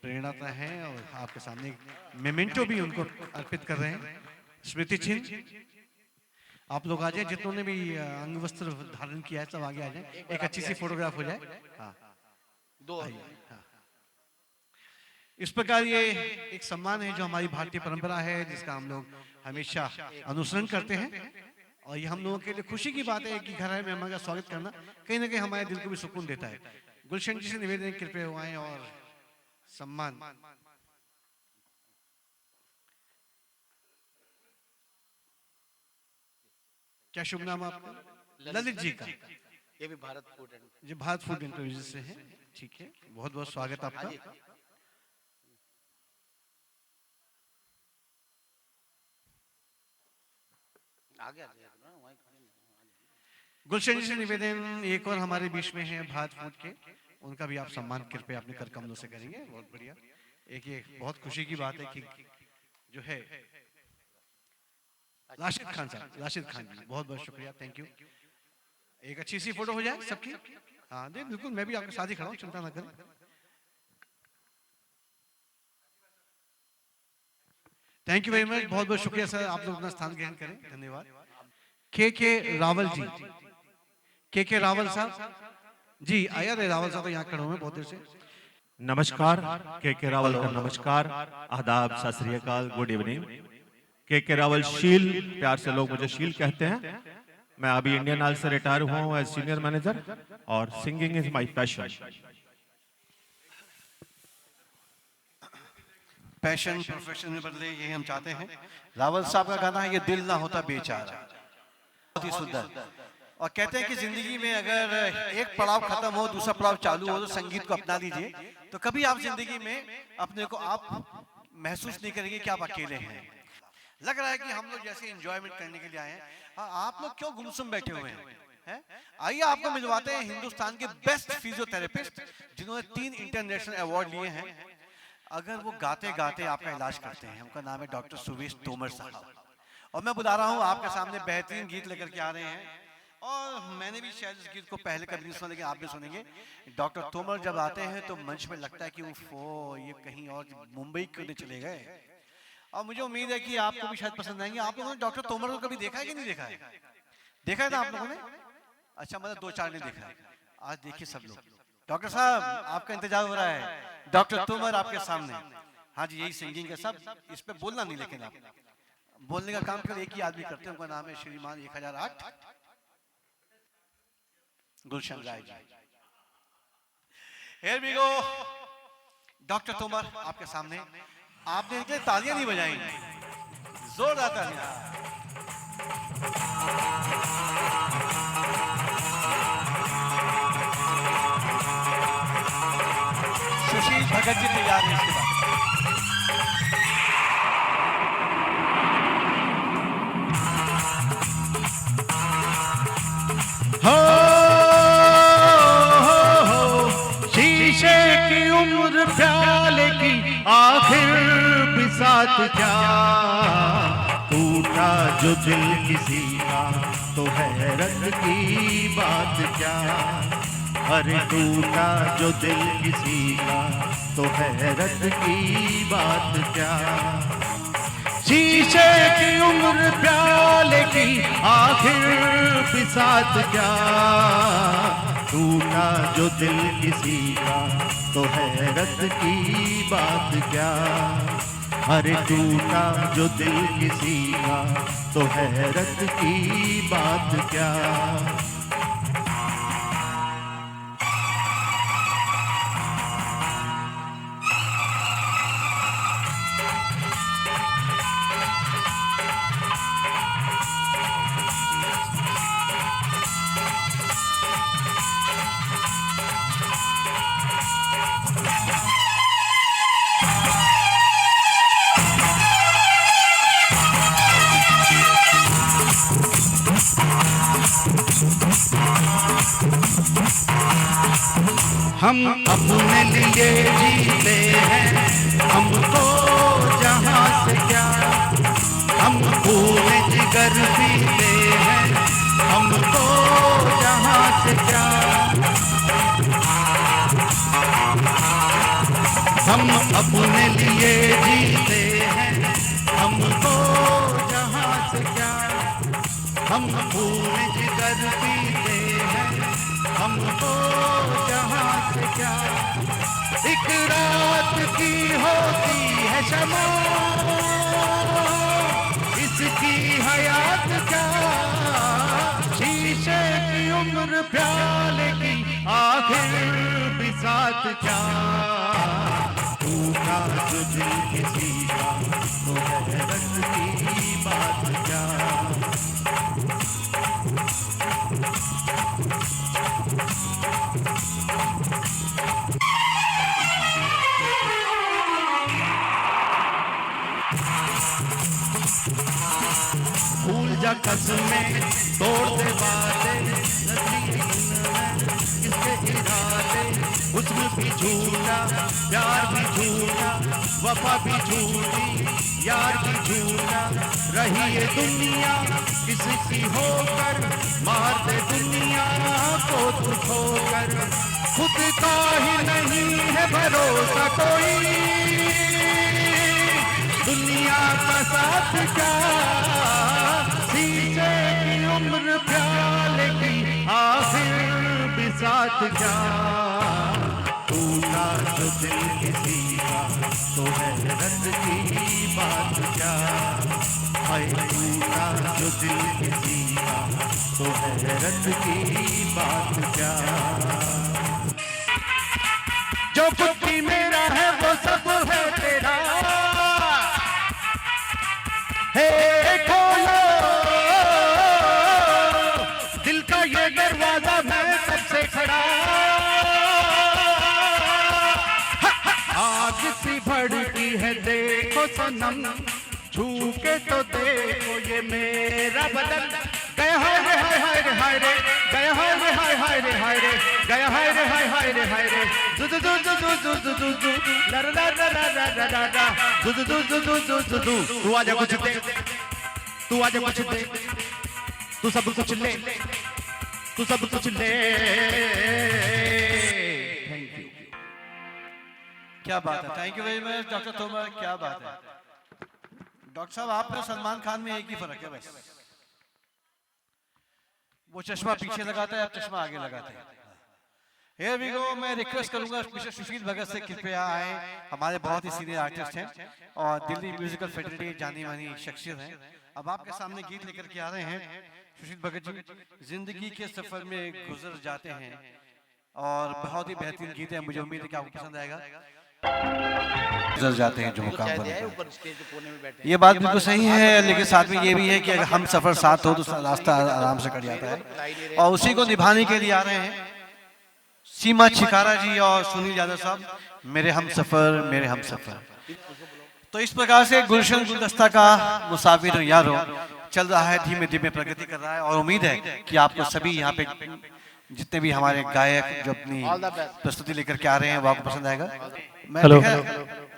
प्रेरणाता हैं, और आपके सामने मेमेंटो भी उनको अर्पित कर रहे हैं, स्मृति चिन्ह। आप लोग आ जाए, जितनों ने भी अंग वस्त्र धारण किया है सब आगे आ जाए, एक अच्छी सी फोटोग्राफ हो जाए। हाँ, दो हाँ। इस प्रकार ये एक सम्मान है जो हमारी भारतीय परंपरा है, जिसका हम लोग हमेशा अनुसरण करते हैं, और ये हम लोगों के लिए खुशी की बात है कि घर आए मेहमान का स्वागत करना कहीं ना कहीं हमारे दिल को भी सुकून देता है। गुलशन जी से निवेदन, कृपया हुआ है और सम्मान। क्या शुभ नाम आपका? ललित जी का। ये भी भारत फूड एंड, जी भारत फूड एंटरप्राइजेज से है, ठीक है, बहुत बहुत स्वागत आपका। गुलशन जी से निवेदन, एक और हमारे बीच में है भारत फूड के, उनका भी आप सम्मान कृपया अपने कर कमलों से करेंगे। बहुत बढ़िया, एक ये बहुत खुशी की बात है कि जो है राशिद खान साहब, राशिद खान जी, बहुत बहुत शुक्रिया, थैंक यू। एक अच्छी सी फोटो हो जाए सबकी। हाँ जी बिल्कुल, मैं भी आपके साथ ही खड़ा हूँ, चिंता ना करें। थैंक यू वेरी मच, बहुत बहुत शुक्रिया सर, आप लोग अपना स्थान ग्रहण करें, धन्यवाद। के रावल जी, के रावल साहब जी, आया रे रावल साहब तो यहाँ खड़े हुए बहुत देर से। नमस्कार, के रावल का नमस्कार, आदाब, सत श्री अकाल, गुड इवनिंग। के रावल शील, प्यार से लोग मुझे शील कहते हैं। मैं अभी इंडियन आइल से रिटायर हुआ हूँ एज सीनियर मैनेजर, और singing is my passion. Passion profession में बदले, यही हम चाहते हैं। रावल साहब का गाना है ये दिल ना होता बेचारा, बहुत ही सुंदर। और कहते हैं कि जिंदगी में अगर एक पड़ाव खत्म हो दूसरा पड़ाव चालू हो, तो संगीत को अपना लीजिए, तो कभी आप जिंदगी में अपने को आप महसूस नहीं करेंगे कि आप अकेले हैं। लग रहा है कि हम लोग जैसे एंजॉयमेंट करने के लिए आए हैं, आप लोग क्यों गुमसुम बैठे हुए हैं? आइए आपको मिलवाते हैं हिंदुस्तान के बेस्ट फिजियोथेरेपिस्ट, जिन्होंने 3 इंटरनेशनल अवार्ड लिए हैं। अगर वो गाते गाते आपका इलाज करते हैं, उनका नाम है डॉक्टर सुवेश तोमर साहब, और मैं बुला रहा हूँ आपके सामने बेहतरीन गीत लेकर के आ रहे हैं। और मैंने भी शायद इस गीत को पहले कभी नहीं सुना, लेकिन आप भी सुनेंगे। डॉक्टर तोमर जब आते हैं तो मंच में लगता है कि वो ये कहीं और मुंबई क्यों नहीं चले गए। और मुझे उम्मीद है कि आपको भी शायद पसंद आएंगे। आप लोगों ने डॉक्टर तोमर को कभी देखा है कि नहीं देखा है? देखा है ना आप लोगों ने? अच्छा, मतलब 2-4 ने देखा है। आज देखिए सब लोग, डॉक्टर साहब आपका इंतजार हो रहा है, डॉक्टर तोमर आपके सामने। हाँ जी, यही सिंगिंग है सब, इस पे बोलना नहीं, लेकिन आप बोलने का काम केवल एक ही आदमी करते हैं, उनका नाम है श्रीमान 1008 Gulshan Rai ji. Here we go, doctor Tomar आपके सामने। आपने इनके तालियां नहीं बजाई, जोरदार तालियां। सुशील भगत जी तैयार हैं इसके बाद। शीशे की उम्र प्याले की आखिर बिसात क्या, टूटा जो दिल किसी का तो हैरत की बात क्या, अरे टूटा जो दिल किसी का तो हैरत की बात क्या। शीशे की उम्र प्याले की आखिर बिसात क्या, टूटा जो दिल किसी का तो हैरत की बात क्या, अरे टूटा जो दिल किसी का तो हैरत की बात क्या। हम अपने लिए जीते हैं, हमको जहाँ से क्या, हम खून जिगर पीते हैं, हमको जहाँ से क्या। हम अपने लिए जीते हैं, हमको जहाँ से क्या, हम खून जिगर पीते हैं, हमको जहाँ से क्या। एक रात की होती है शमा, इसकी हयात क्या, शीशे की उम्र प्याले की आखिर बिसात क्या, टूटा जो दिल किसी का तो हैरत की बात क्या। भूल जा कसमें, तोड़ दे बातें, किसके इरादे, हुस्न भी झूठा, प्यार भी झूठा, वफा भी झूठी, यार भी झूठा, रही ये दुनिया किसकी होकर, मार दे दुनिया को तू खोकर, खुद का ही नहीं है भरोसा कोई, दुनिया का साथ क्या, शीशे की उम्र प्याले की आखिर बिसात क्या, टूटा जो दिल किसी का तो हैरत की बात क्या, हाय टूटा जो दिल किसी का तो हैरत की बात क्या। जो कुछ भी मेरा है वो सब है तेरा, हे खोलो दिल का ये दरवाजा, मैं कब से खड़ा, आग सी भड़की है देखो सनम, छू के तो देखो ये मेरा बदन, गया हाय रे हाय हाय रे हाय रे, गया हाय रे हाय हाय रे हाय रे, गया हाय रे हाय हाय रे हाय रे, जु जु जु जु जु जु जु जु ला ला ला ला ला ला ला ला, जु जु जु जु जु जु जु जु। तू आजा कुछ दे, तू आजा कुछ दे, तू सब कुछ ले, तू सब कुछ ले। Thank you. क्या बात है, thank you very much doctor Tomar, क्या बात है। डॉक्टर साहब आप में सलमान खान में एक ही फर्क है बस, वो चश्मा पीछे लगाता है, आप चश्मा आगे लगाते हैं। Here we go, मैं रिक्वेस्ट करूंगा मिस्टर सुशील भगत से कृपया आए, हमारे बहुत ही सीनियर आर्टिस्ट हैं और दिल्ली म्यूजिकल फेडरेटी जानी मानी शख्सियत हैं। अब आपके सामने गीत लेकर के आ रहे हैं सुशील भगत जी, जिंदगी के सफर में गुजर जाते हैं और बहुत ही बेहतरीन गीत है, मुझे उम्मीद है कि आपको पसंद आएगा। गुजर जाते हैं जो मुकाम पर, ये बात बिल्कुल सही है, लेकिन साथ में ये भी है कि अगर हम सफर साथ हो तो रास्ता आराम से कट जाता है और उसी को निभाने के लिए आ रहे हैं सीमा छिकारा जी और सुनील यादव साहब, मेरे हम सफर मेरे हम सफर। तो इस प्रकार से गुलशन गुलदस्ता का मुसाफिर यारो चल रहा है, धीमे धीमे प्रगति कर रहा है और उम्मीद है कि आपको सभी यहाँ पे जितने भी हमारे गायक जो अपनी प्रस्तुति लेकर के आ रहे हैं वो आपको पसंद आएगा। हेलो।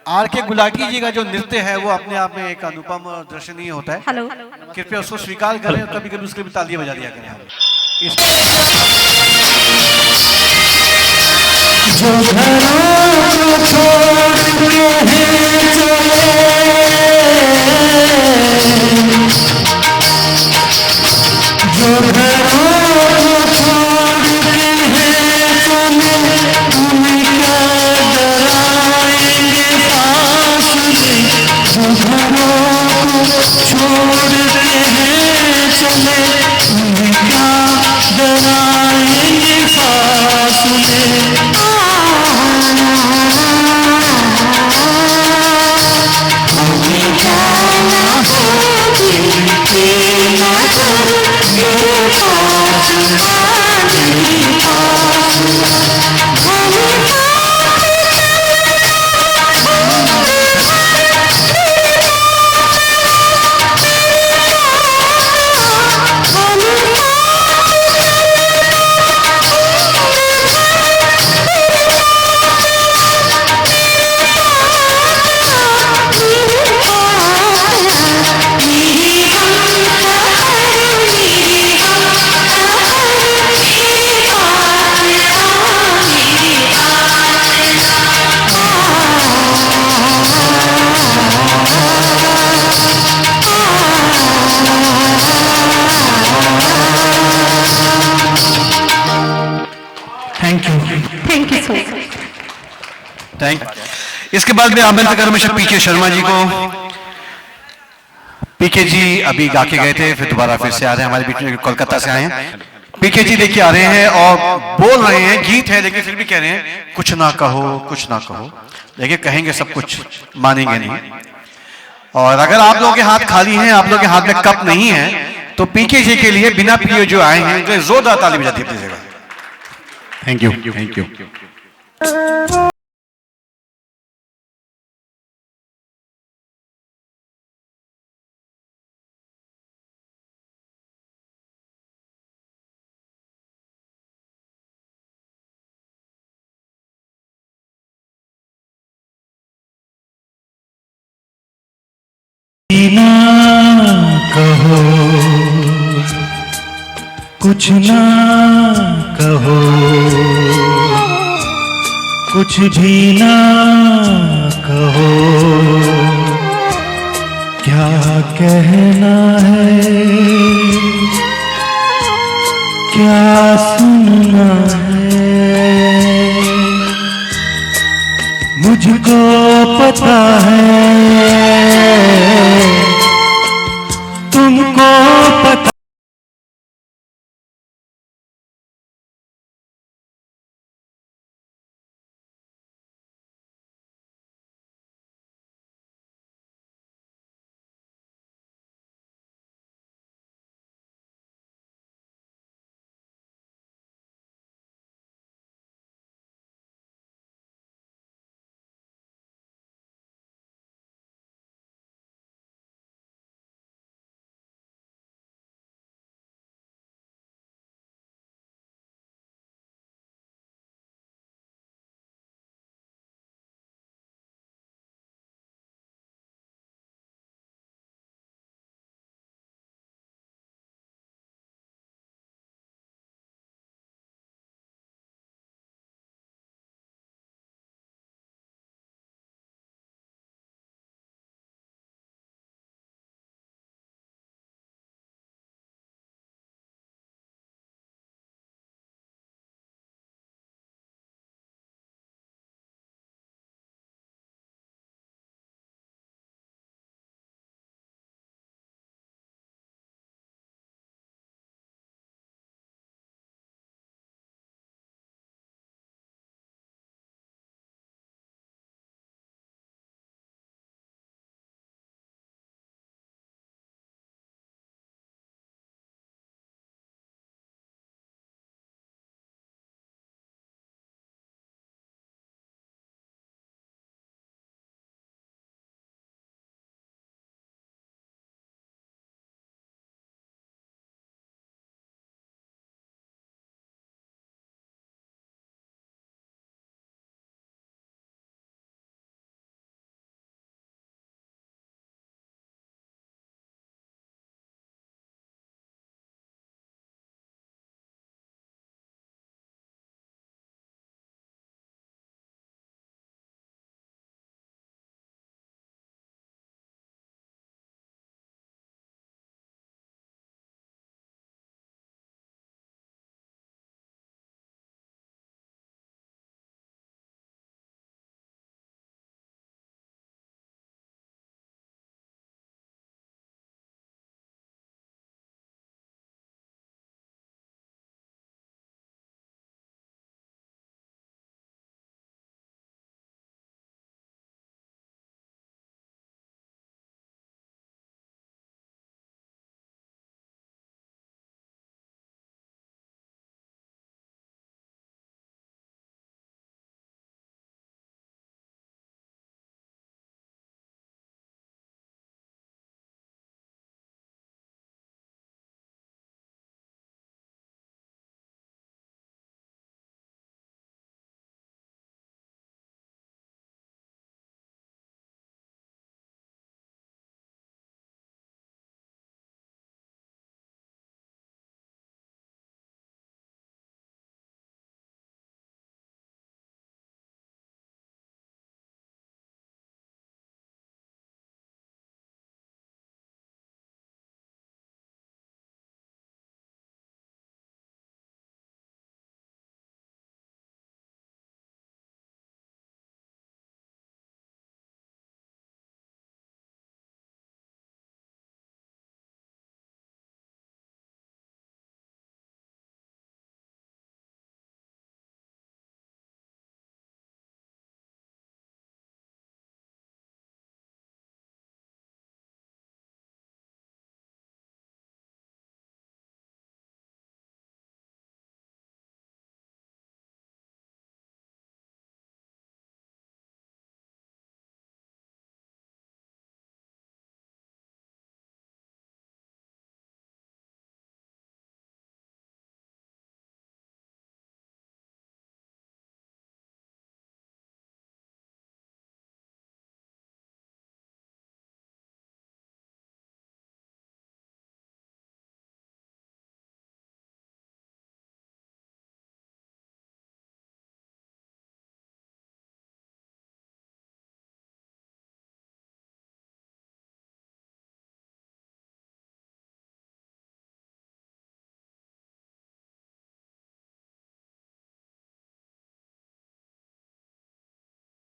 आर के गुलाटी जी का जो नृत्य है वो अपने आप में एक अनुपम और दर्शनीय होता है, कृपया उसको स्वीकार करें और कभी कभी उसके भी तालियां बजा दिया करें। जो घरों को छोड़ के हैं चले, जो घरों को छोड़ के हैं चले, उनका डराएंगे फासले। जो घरों को छोड़ के हैं चले, उनका डराएंगे फासले। इसके बाद में आमंत्रित करूं मिस्टर पीके शर्मा जी को। पीके जी अभी गा के गए थे, फिर दोबारा फिर से आ रहे हैं हमारे बीच में, कोलकाता से आए हैं। पीके जी देखिए आ रहे हैं और बोल रहे हैं, गीत है लेकिन फिर भी कह रहे हैं कुछ ना कहो कुछ ना कहो। देखिए कहेंगे सब कुछ, मानेंगे नहीं। और अगर आप लोगों के हाथ खाली हैं, आप लोगों के हाथ में कप नहीं है, तो पीके जी के लिए बिना पिए जो आए हैं उनके जोरदार ताली बजा दीजिएगा। Thank you, thank you. ना कहो कुछ ना कहो, कुछ भी ना कहो, क्या कहना है, क्या सुनना है, मुझको पता है।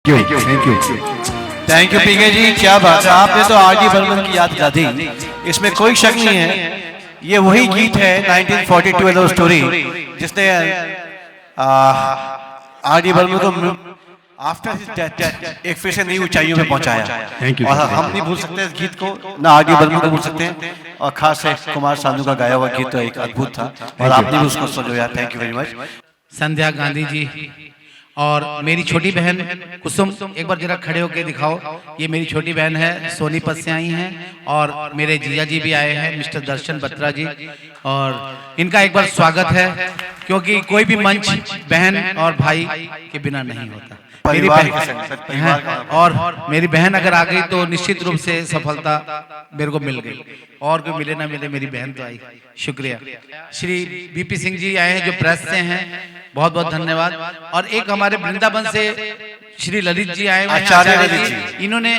Thank you. थैंक यू पीके जी, क्या बात है, आपने तो आर.डी. बर्मन की याद दिला दी, इसमें कोई शक नहीं है। ये वही गीत है 1942 लव स्टोरी जिसने आर.डी. बर्मन को आफ्टर हिज डेथ एक फिर से नई ऊंचाइयों में पहुंचाया। Thank you. और हम नहीं भूल सकते इस गीत को, ना आर.डी. बर्मन को भूल सकते हैं, और खास है कुमार सानू का गाया हुआ गीत तो एक अद्भुत था, और आपने भी उसको सजोया। Thank you very much. Sandhya Gandhi ji और मेरी छोटी बहन कुसुम, एक बार जरा खड़े होकर दिखाओ। ये मेरी छोटी बहन है, सोनीपत से आई हैं, और मेरे जीजा जी भी आए हैं, मिस्टर दर्शन बत्रा जी, और इनका एक बार स्वागत है, क्योंकि कोई भी मंच बहन और भाई के बिना नहीं होता। मेरी बहन और मेरी बहन अगर आ गई तो निश्चित रूप से सफलता मेरे को मिल गई, और कोई मिले ना मिले मेरी बहन तो आई। शुक्रिया। श्री बीपी सिंह जी आए हैं जो प्रेस से हैं, बहुत बहुत धन्यवाद। और एक हमारे वृंदावन से श्री ललित जी आए हुए हैं, आचार्य ललित जी, इन्होंने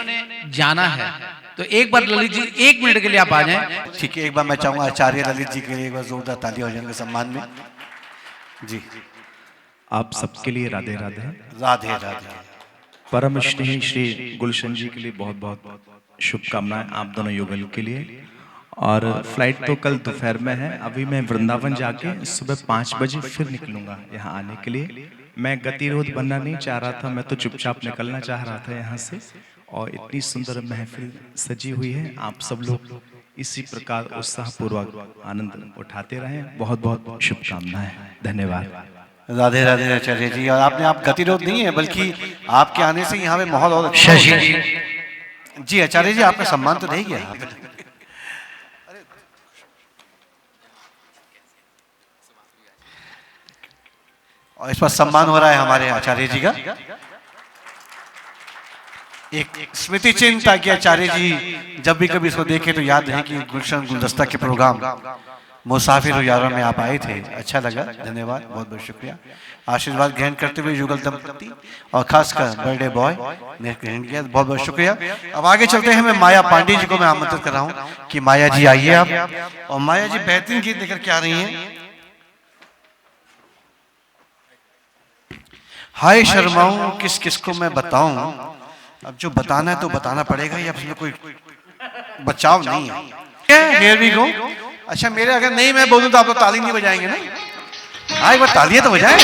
जाना है, तो एक बार ललित जी 1 मिनट के लिए आप आ जाएं। ठीक है, एक बार मैं चाहूंगा आचार्य ललित जी के लिए एक बार जोरदार ताली हो जाएंगे सम्मान में जी। आप सबके लिए राधे राधे। राधे राधे। परम स्नेही श्री गुलशन जी के लिए बहुत बहुत शुभकामनाएं, आप दोनों युगल के लिए। और फ्लाइट तो कल दोपहर में है, अभी मैं वृंदावन जाके सुबह 5 बजे फिर निकलूंगा यहाँ आने के लिए। मैं गतिरोध बनना नहीं चाह रहा था, मैं तो चुपचाप निकलना चाह रहा था यहाँ से। और इतनी सुंदर महफिल सजी हुई है, आप सब लोग इसी प्रकार उत्साहपूर्वक आनंद उठाते रहें। बहुत बहुत शुभकामनाएं, धन्यवाद। राधे राधे आचार्य जी। और आप गतिरोध नहीं है, बल्कि आपके आने से यहाँ पे माहौल और अच्छा शशि जी आचार्य जी, आपका सम्मान तो नहीं किया। और इस पर सम्मान हो रहा है हमारे आचार्य जी का, एक स्मृति चिन्ह, ताकि आचार्य जी जब भी कभी इसको देखें तो याद रहे कि गुलशन गुलदस्ता के प्रोग्राम मुसाफिर हो यारों में आप आए थे। अच्छा लगा, धन्यवाद, बहुत बहुत शुक्रिया। आशीर्वाद ग्रहण करते हुए युगल दंपति और खासकर बर्थडे बॉय ने ग्रहण किया, बहुत बहुत शुक्रिया। अब आगे चलते हैं, मैं माया पांडे जी को मैं आमंत्रित कर रहा हूँ कि माया जी आइए आप। और माया जी बेहतरीन गीत लेकर के आ रही हैं। हाय शर्माऊं किस किस को मैं बताऊं, अब जो बताना है तो बताना पड़ेगा, या इसमें कोई बचाव नहीं है। Here we go। अच्छा, मेरे अगर नहीं मैं बोलूं तो आप लोग ताली नहीं बजाएंगे ना? हाँ, एक बार तालियां तो बजाएं।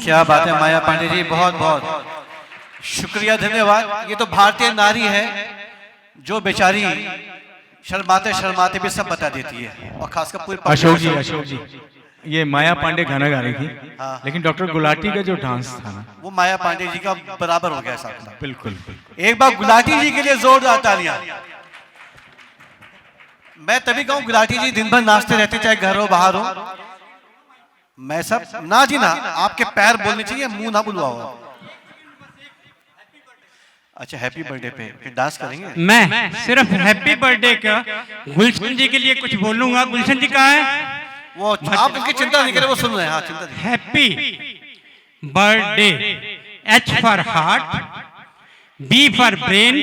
क्या बात है माया पांडे जी, बहुत बहुत शुक्रिया, धन्यवाद। ये तो भारतीय नारी है जो बेचारी शर्माते शर्माते भी सब बता देती है, और खासकर पूरे अशोक जी ये माया पांडे गाना गा रही थी, लेकिन डॉक्टर गुलाटी का जो डांस था ना, वो माया पांडे जी का बराबर हो गया साहब। बिल्कुल। एक बार गुलाटी जी के लिए जोरदार तालियां। मैं तभी कहूं गुलाटी जी दिन भर नाचते रहते, चाहे घर हो बाहर हो। मैं सब ना जी ना, आपके पैर बोलने चाहिए, मुंह ना बुलवाओ। अच्छा, हैप्पी बर्थडे पे फिर डांस करेंगे? मैं सिर्फ हैप्पी बर्थडे का गुलशन जी के लिए कुछ बोलूंगा। गुलशन जी कहाँ है? वो आप उनकी चिंता नहीं करें, वो सुन रहे हैं। हाँ, चिंता नहीं। Happy birthday, H for heart, B for brain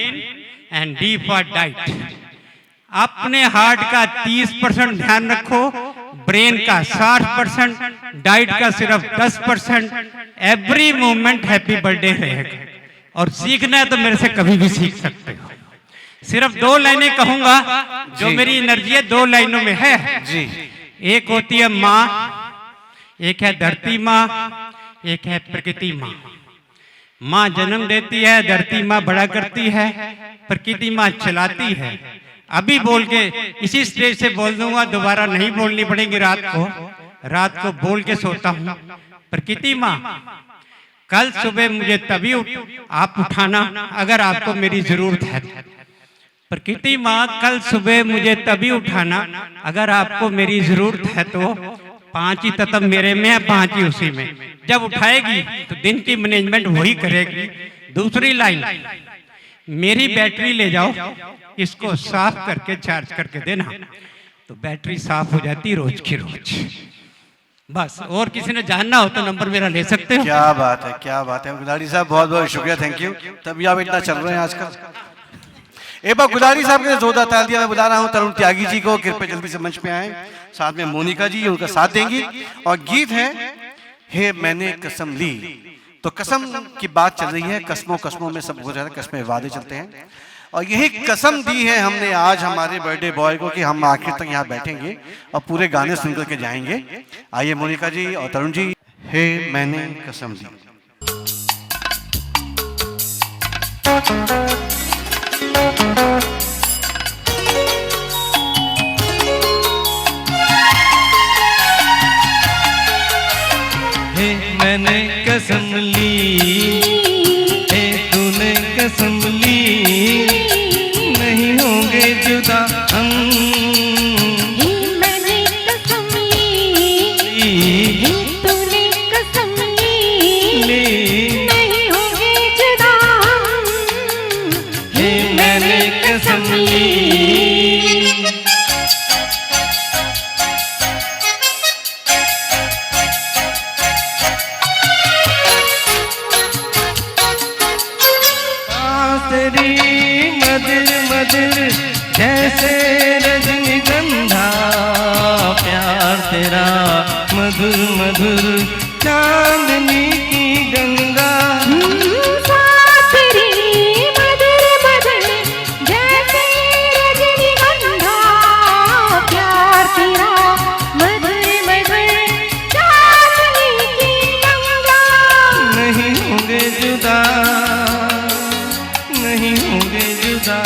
and D for diet. अपने हार्ट का 30% ध्यान रखो, ब्रेन का 60%, डाइट का सिर्फ 10%। एवरी मोमेंट हैप्पी बर्थडे रहेगा, और सीखना है तो मेरे से कभी भी सीख सकते हो। सिर्फ 2 लाइनें कहूंगा, जो मेरी एनर्जी है 2 लाइनों में है जी। एक होती है माँ, एक है धरती माँ, एक है प्रकृति माँ। माँ जन्म देती है, धरती माँ बड़ा करती है, प्रकृति माँ चलाती है। अभी बोल के इसी स्टेज से बोल दूंगा, दोबारा नहीं बोलनी पड़ेगी। रात को बोल के सोता हूँ। प्रकृति माँ, कल सुबह मुझे तभी आप उठाना अगर आपको मेरी जरूरत है। प्रकृति माँ, कल सुबह मुझे तभी उठाना अगर आपको मेरी जरूरत है। तो 5 ही तत्व मेरे में है, 5 ही उसी में। जब उठाएगी तो दिन की मैनेजमेंट वही करेगी। दूसरी लाइन, मेरी बैटरी ले जाओ, इसको साफ करके चार्ज करके देना, तो बैटरी साफ हो जाती रोज की रोज। बस, और किसी ने जानना हो तो नंबर मेरा ले सकते हो। क्या बात है, क्या बात है गुलाटी साहब, बहुत बहुत शुक्रिया, थैंक यू। तभी आप इतना चल रहे हैं आजकल। एक बार गुलाटी साहब के जोरदार तालियां मैं बुला रहा हूं तरुण त्यागी जी को, कृपया जल्दी से मंच पे आए। साथ में मोनिका जी उनका साथ देंगी, और गीत है हे मैंने कसम ली। तो कसम की बात चल रही है, कसमों में सब हो जाता है, कसमें वादे चलते हैं, और यही कसम दी है हमने आज हमारे बर्थडे बॉय को कि हम आखिर तक यहाँ बैठेंगे और पूरे गाने सुन करके जाएंगे। आइए मोनिका जी और तरुण जी, हे मैंने कसम ली। हे मैंने कसम ली, हे तूने कसम ली, नहीं होंगे जुदा हम। हे मैंने कसम ली, हे तूने कसम ली, नहीं होंगे जुदा हम। हे मैंने कसम ली। तेरी मधुर मधुर जैसे रजनीगंधा, प्यार तेरा मधुर मधुर चांदनी की गंगा। तेरी मधुर मधुर जैसे रजनीगंधा, प्यार तेरा मधुर मधुर चांदनी की गंगा। नहीं होंगे जुदा, नहीं होंगे जुदा,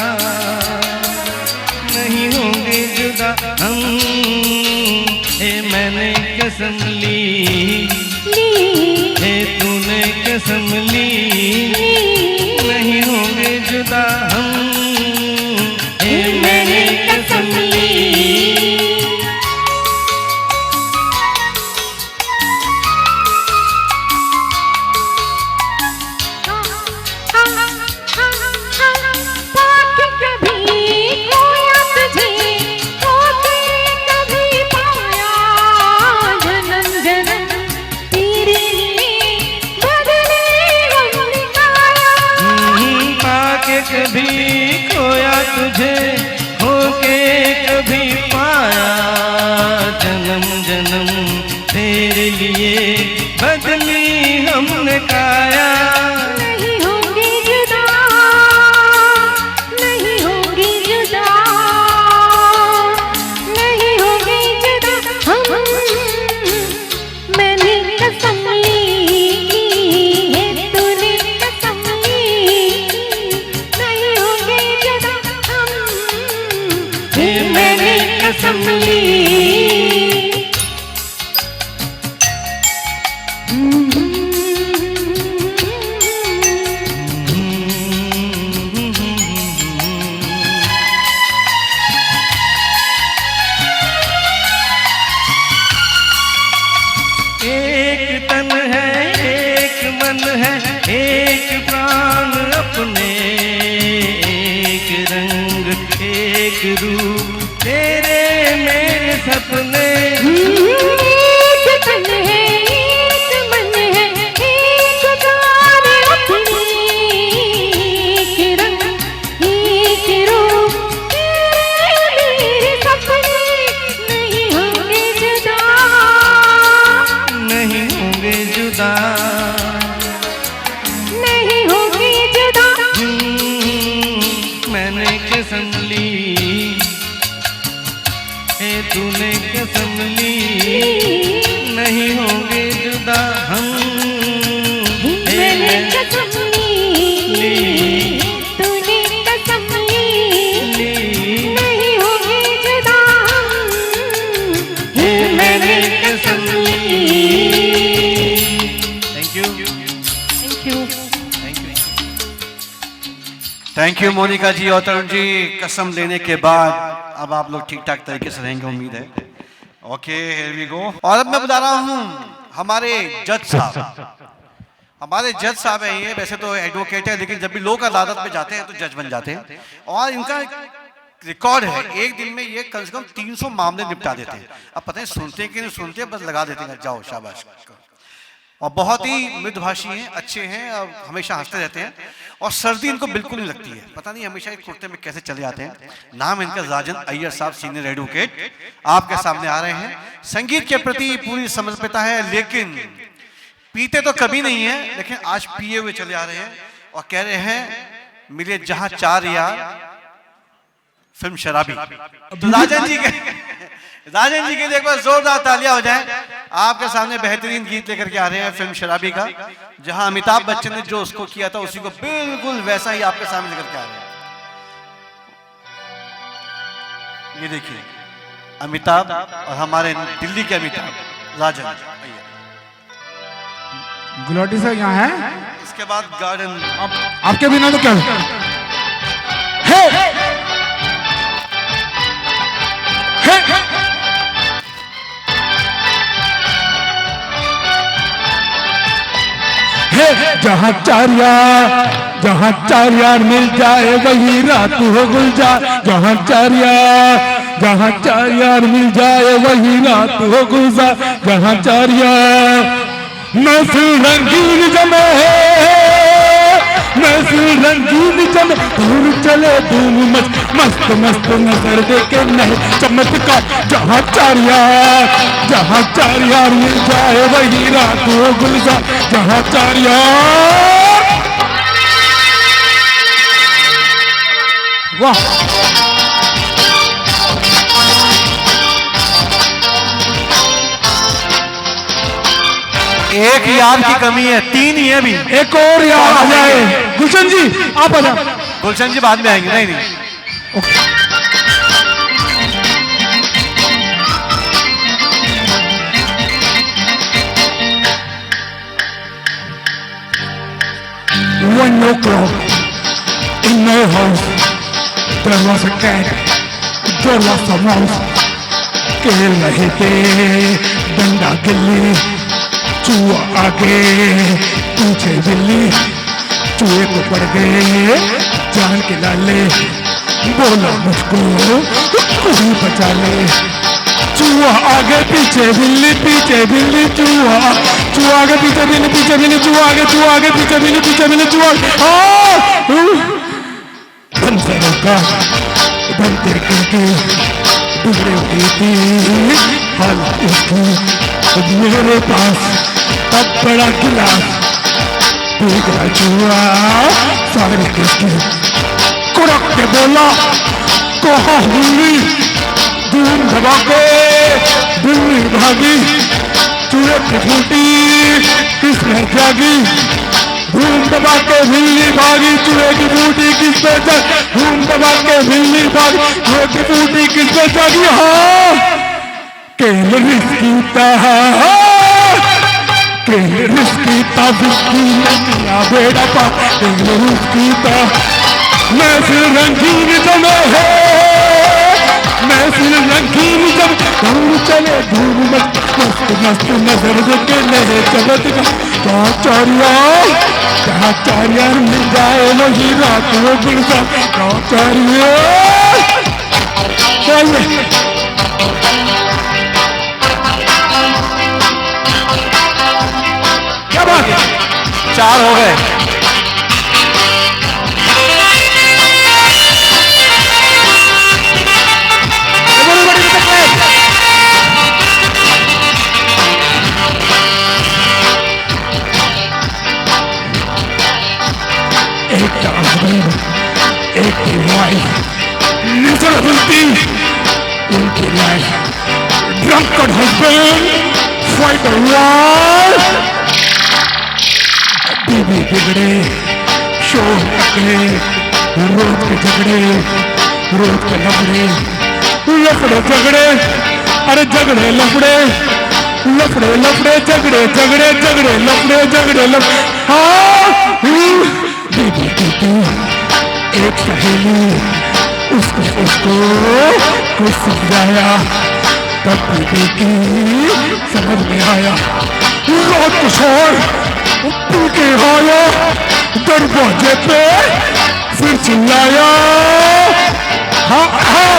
नहीं होंगे जुदा हम। हे मैंने कसम ली, हे तूने कसम ली, नहीं होंगे जुदा हम। हे मैंने कसम ली। कभी एक प्राण अपने, एक रंग एक रूप तेरे मेरे सपने। तूने कसम ली नहीं होंगे जुदा हम, मैंने कसम ली तूने कसम ली नहीं होंगे जुदा हम, मैंने कसम ली। Thank you, thank you, thank you Monika ji और तरुण जी। कसम लेने के बाद अब आप लोग ठीक ठाक तरीके से रहेंगे उम्मीद है। Okay here we go. और अब मैं बता रहा हूँ हमारे जज साहब, हमारे जज साहब हैं ये, वैसे तो एडवोकेट है लेकिन जब भी लोक अदालत में जाते हैं तो जज बन जाते हैं। और इनका रिकॉर्ड है, एक दिन में ये कम से कम 300 मामले निपटा देते हैं। अब पता नहीं सुनते कि नहीं सुनते, बस लगा देते हैं जाओ शाबाश। और बहुत ही मृदुभाषी हैं, अच्छे हैं और हमेशा हंसते रहते हैं। और सर्दी इनको बिल्कुल नहीं लगती है, पता नहीं हमेशा एक कुर्ते में कैसे चले आते हैं। नाम इनका राजन अय्यर साहब, सीनियर एडवोकेट आपके सामने आ रहे हैं। संगीत के प्रति पूरी समर्पितता है, लेकिन पीते तो कभी नहीं है, लेकिन आज पिए हुए चले आ रहे हैं और कह रहे हैं मिले जहां चार यार फिल्म शराबी। तो राजन जी के लिए एक बार जोरदार तालियां हो जाएं। आपके सामने बेहतरीन गीत लेकर के आ रहे हैं फिल्म शराबी का, जहां अमिताभ बच्चन ने जो उसको किया था उसी को बिल्कुल वैसा ही आपके सामने लेकर के आ रहे हैं। ये देखिए अमिताभ और हमारे दिल्ली के अमिताभ राजन। गुलाटी सर यहाँ है। इसके बाद गार्डन आपके बिना तो क्या है? जहाँ चार यार मिल जाए वही रात हो गुलजार। जहाँ चार यार मिल जाए वही रात हो गुलजार। जहाँ चार यार महफिल रंगीन जमे महफिल रंगीन जमे, धूम चले धूम मस्त मस्त नजर देके नहीं चमत्कार। जहाँ चार यार मिल जाए वही रात हो गुलजार। जहाँ चार यार, वाह एक यार की कमी है, 3 ही है भी। एक और यार आ जाए। गुलशन जी आप आ जाओ। गुलशन जी बाद में आएंगे। नहीं नहीं One o'clock in my house there was a cat, there was a mouse. खेल रहे थे डंडा गिल्ली, चूहा आगे पीछे बिल्ली। चूहे को पड़ गए जान के लाले, बोला मुझको कोई बचा ले। चूहा आगे पीछे बिल्ली चूहा आगे पीछे बिल्ली चूहा आगे पीछे बिल्ली चूहा। बंदरों का बनते करके बिगड़े हुई थी हालत उसकी। मेरे पास तब बड़ा गिलास पी गया चूहा सारे किसकी। कुड़क के बोला कहाँ बिल्ली, धूम दबा के बिल्ली भागी। चूहे की फूटी किसने जागी, धूम दबा के बिल्ली भागी। चूहे की फूटी किसने जागी, धूम दबा के बिल्ली भागी। चूहे की फूटी किसने जागी। हाँ केल रिस्की था बिस्की नदिया बेड़ा पा। केल रिस्की था महफिल रंगीन जमे है, महफिल रंगीन जब धूम चले धूम मस्त मस्त नजर देके ले चमत्कार आचार्य मिल जाए वही रात वो गुलजार आचार्य चलिए क्या बात है 4 हो गए एक की वाइफ miserability उनकी life drunken husband fight the war बीवी बिगड़े शोर पकड़े रोज के झगड़े रोज के लफड़े लफड़े झगड़े अरे झगड़े लफड़े लफड़े लफड़े झगड़े झगड़े झगड़े लफड़े झगड़े लफड़े हाँ बीवी बीवी एक सहेली उसको कुछ समझाया तब बीवी की समझ में आया रात को शोर पी के आया दरवाजे पे फिर चिल्लाया हाँ हाँ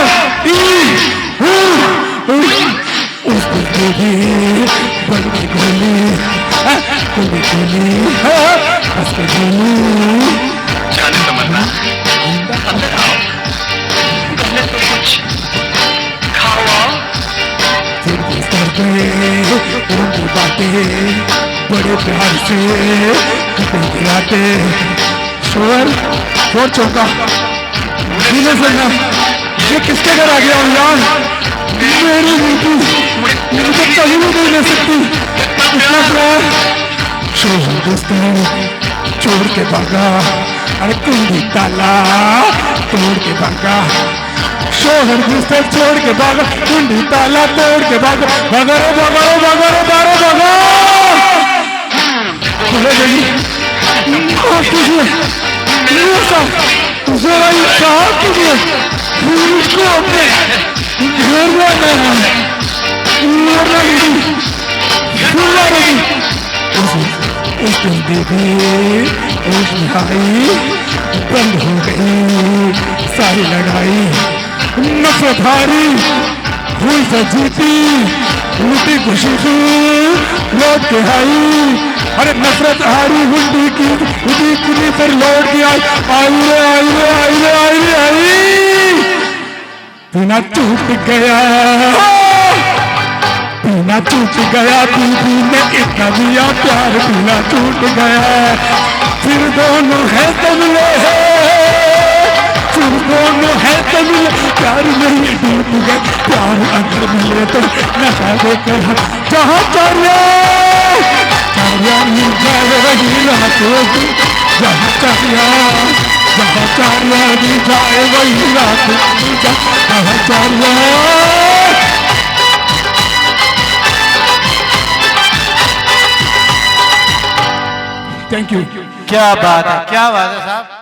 उस बीवी बन की गोली गोली बस की गोली जाने तमन्ना अंदर आओ पहले तो कुछ खाओ फिर बिस्तर पे उनकी बातें बड़े प्यार से कपड़े गिराते शोर चौका धीरे से ना ये किसके घर आ गया हूँ यार मेरी नीति मुझे तो कहीं नहीं ले सकती इतना प्यार शोर बिस्तर छोड़ के भागा अरे कुंडी ताला तोड़ के भागा शोहर बिस्तर छोड़ के भागा कुंडी ताला तोड़ के भागा भागा रे भागा रे भागा रे बारो भागा बोले गई माफ कीजिए जरा इंसाफ कीजिए उसको अपने घर में उस दिन बीवी उस नहाई बंद हो गई सारी लड़ाई नफरत हारी भूल से जीती लुटी खुशी की लौट के आई अरे नफरत हारी हुंडी की उदी कुली पर लौट के आई बिना टूट गया बिना टूट गया बीवी ने इतना दिया प्यार बिना टूट गया फिर दोनों है तो मिले फिर दोनों है तो मिले प्यार नहीं टूट गया प्यार अगर मिले तो नशा देकर जहाँ चार्या मिल जाए वही रात जहाँ चार्या मिल जाए वही रात जहाँ चार्या थैंक यू क्या बात है साहब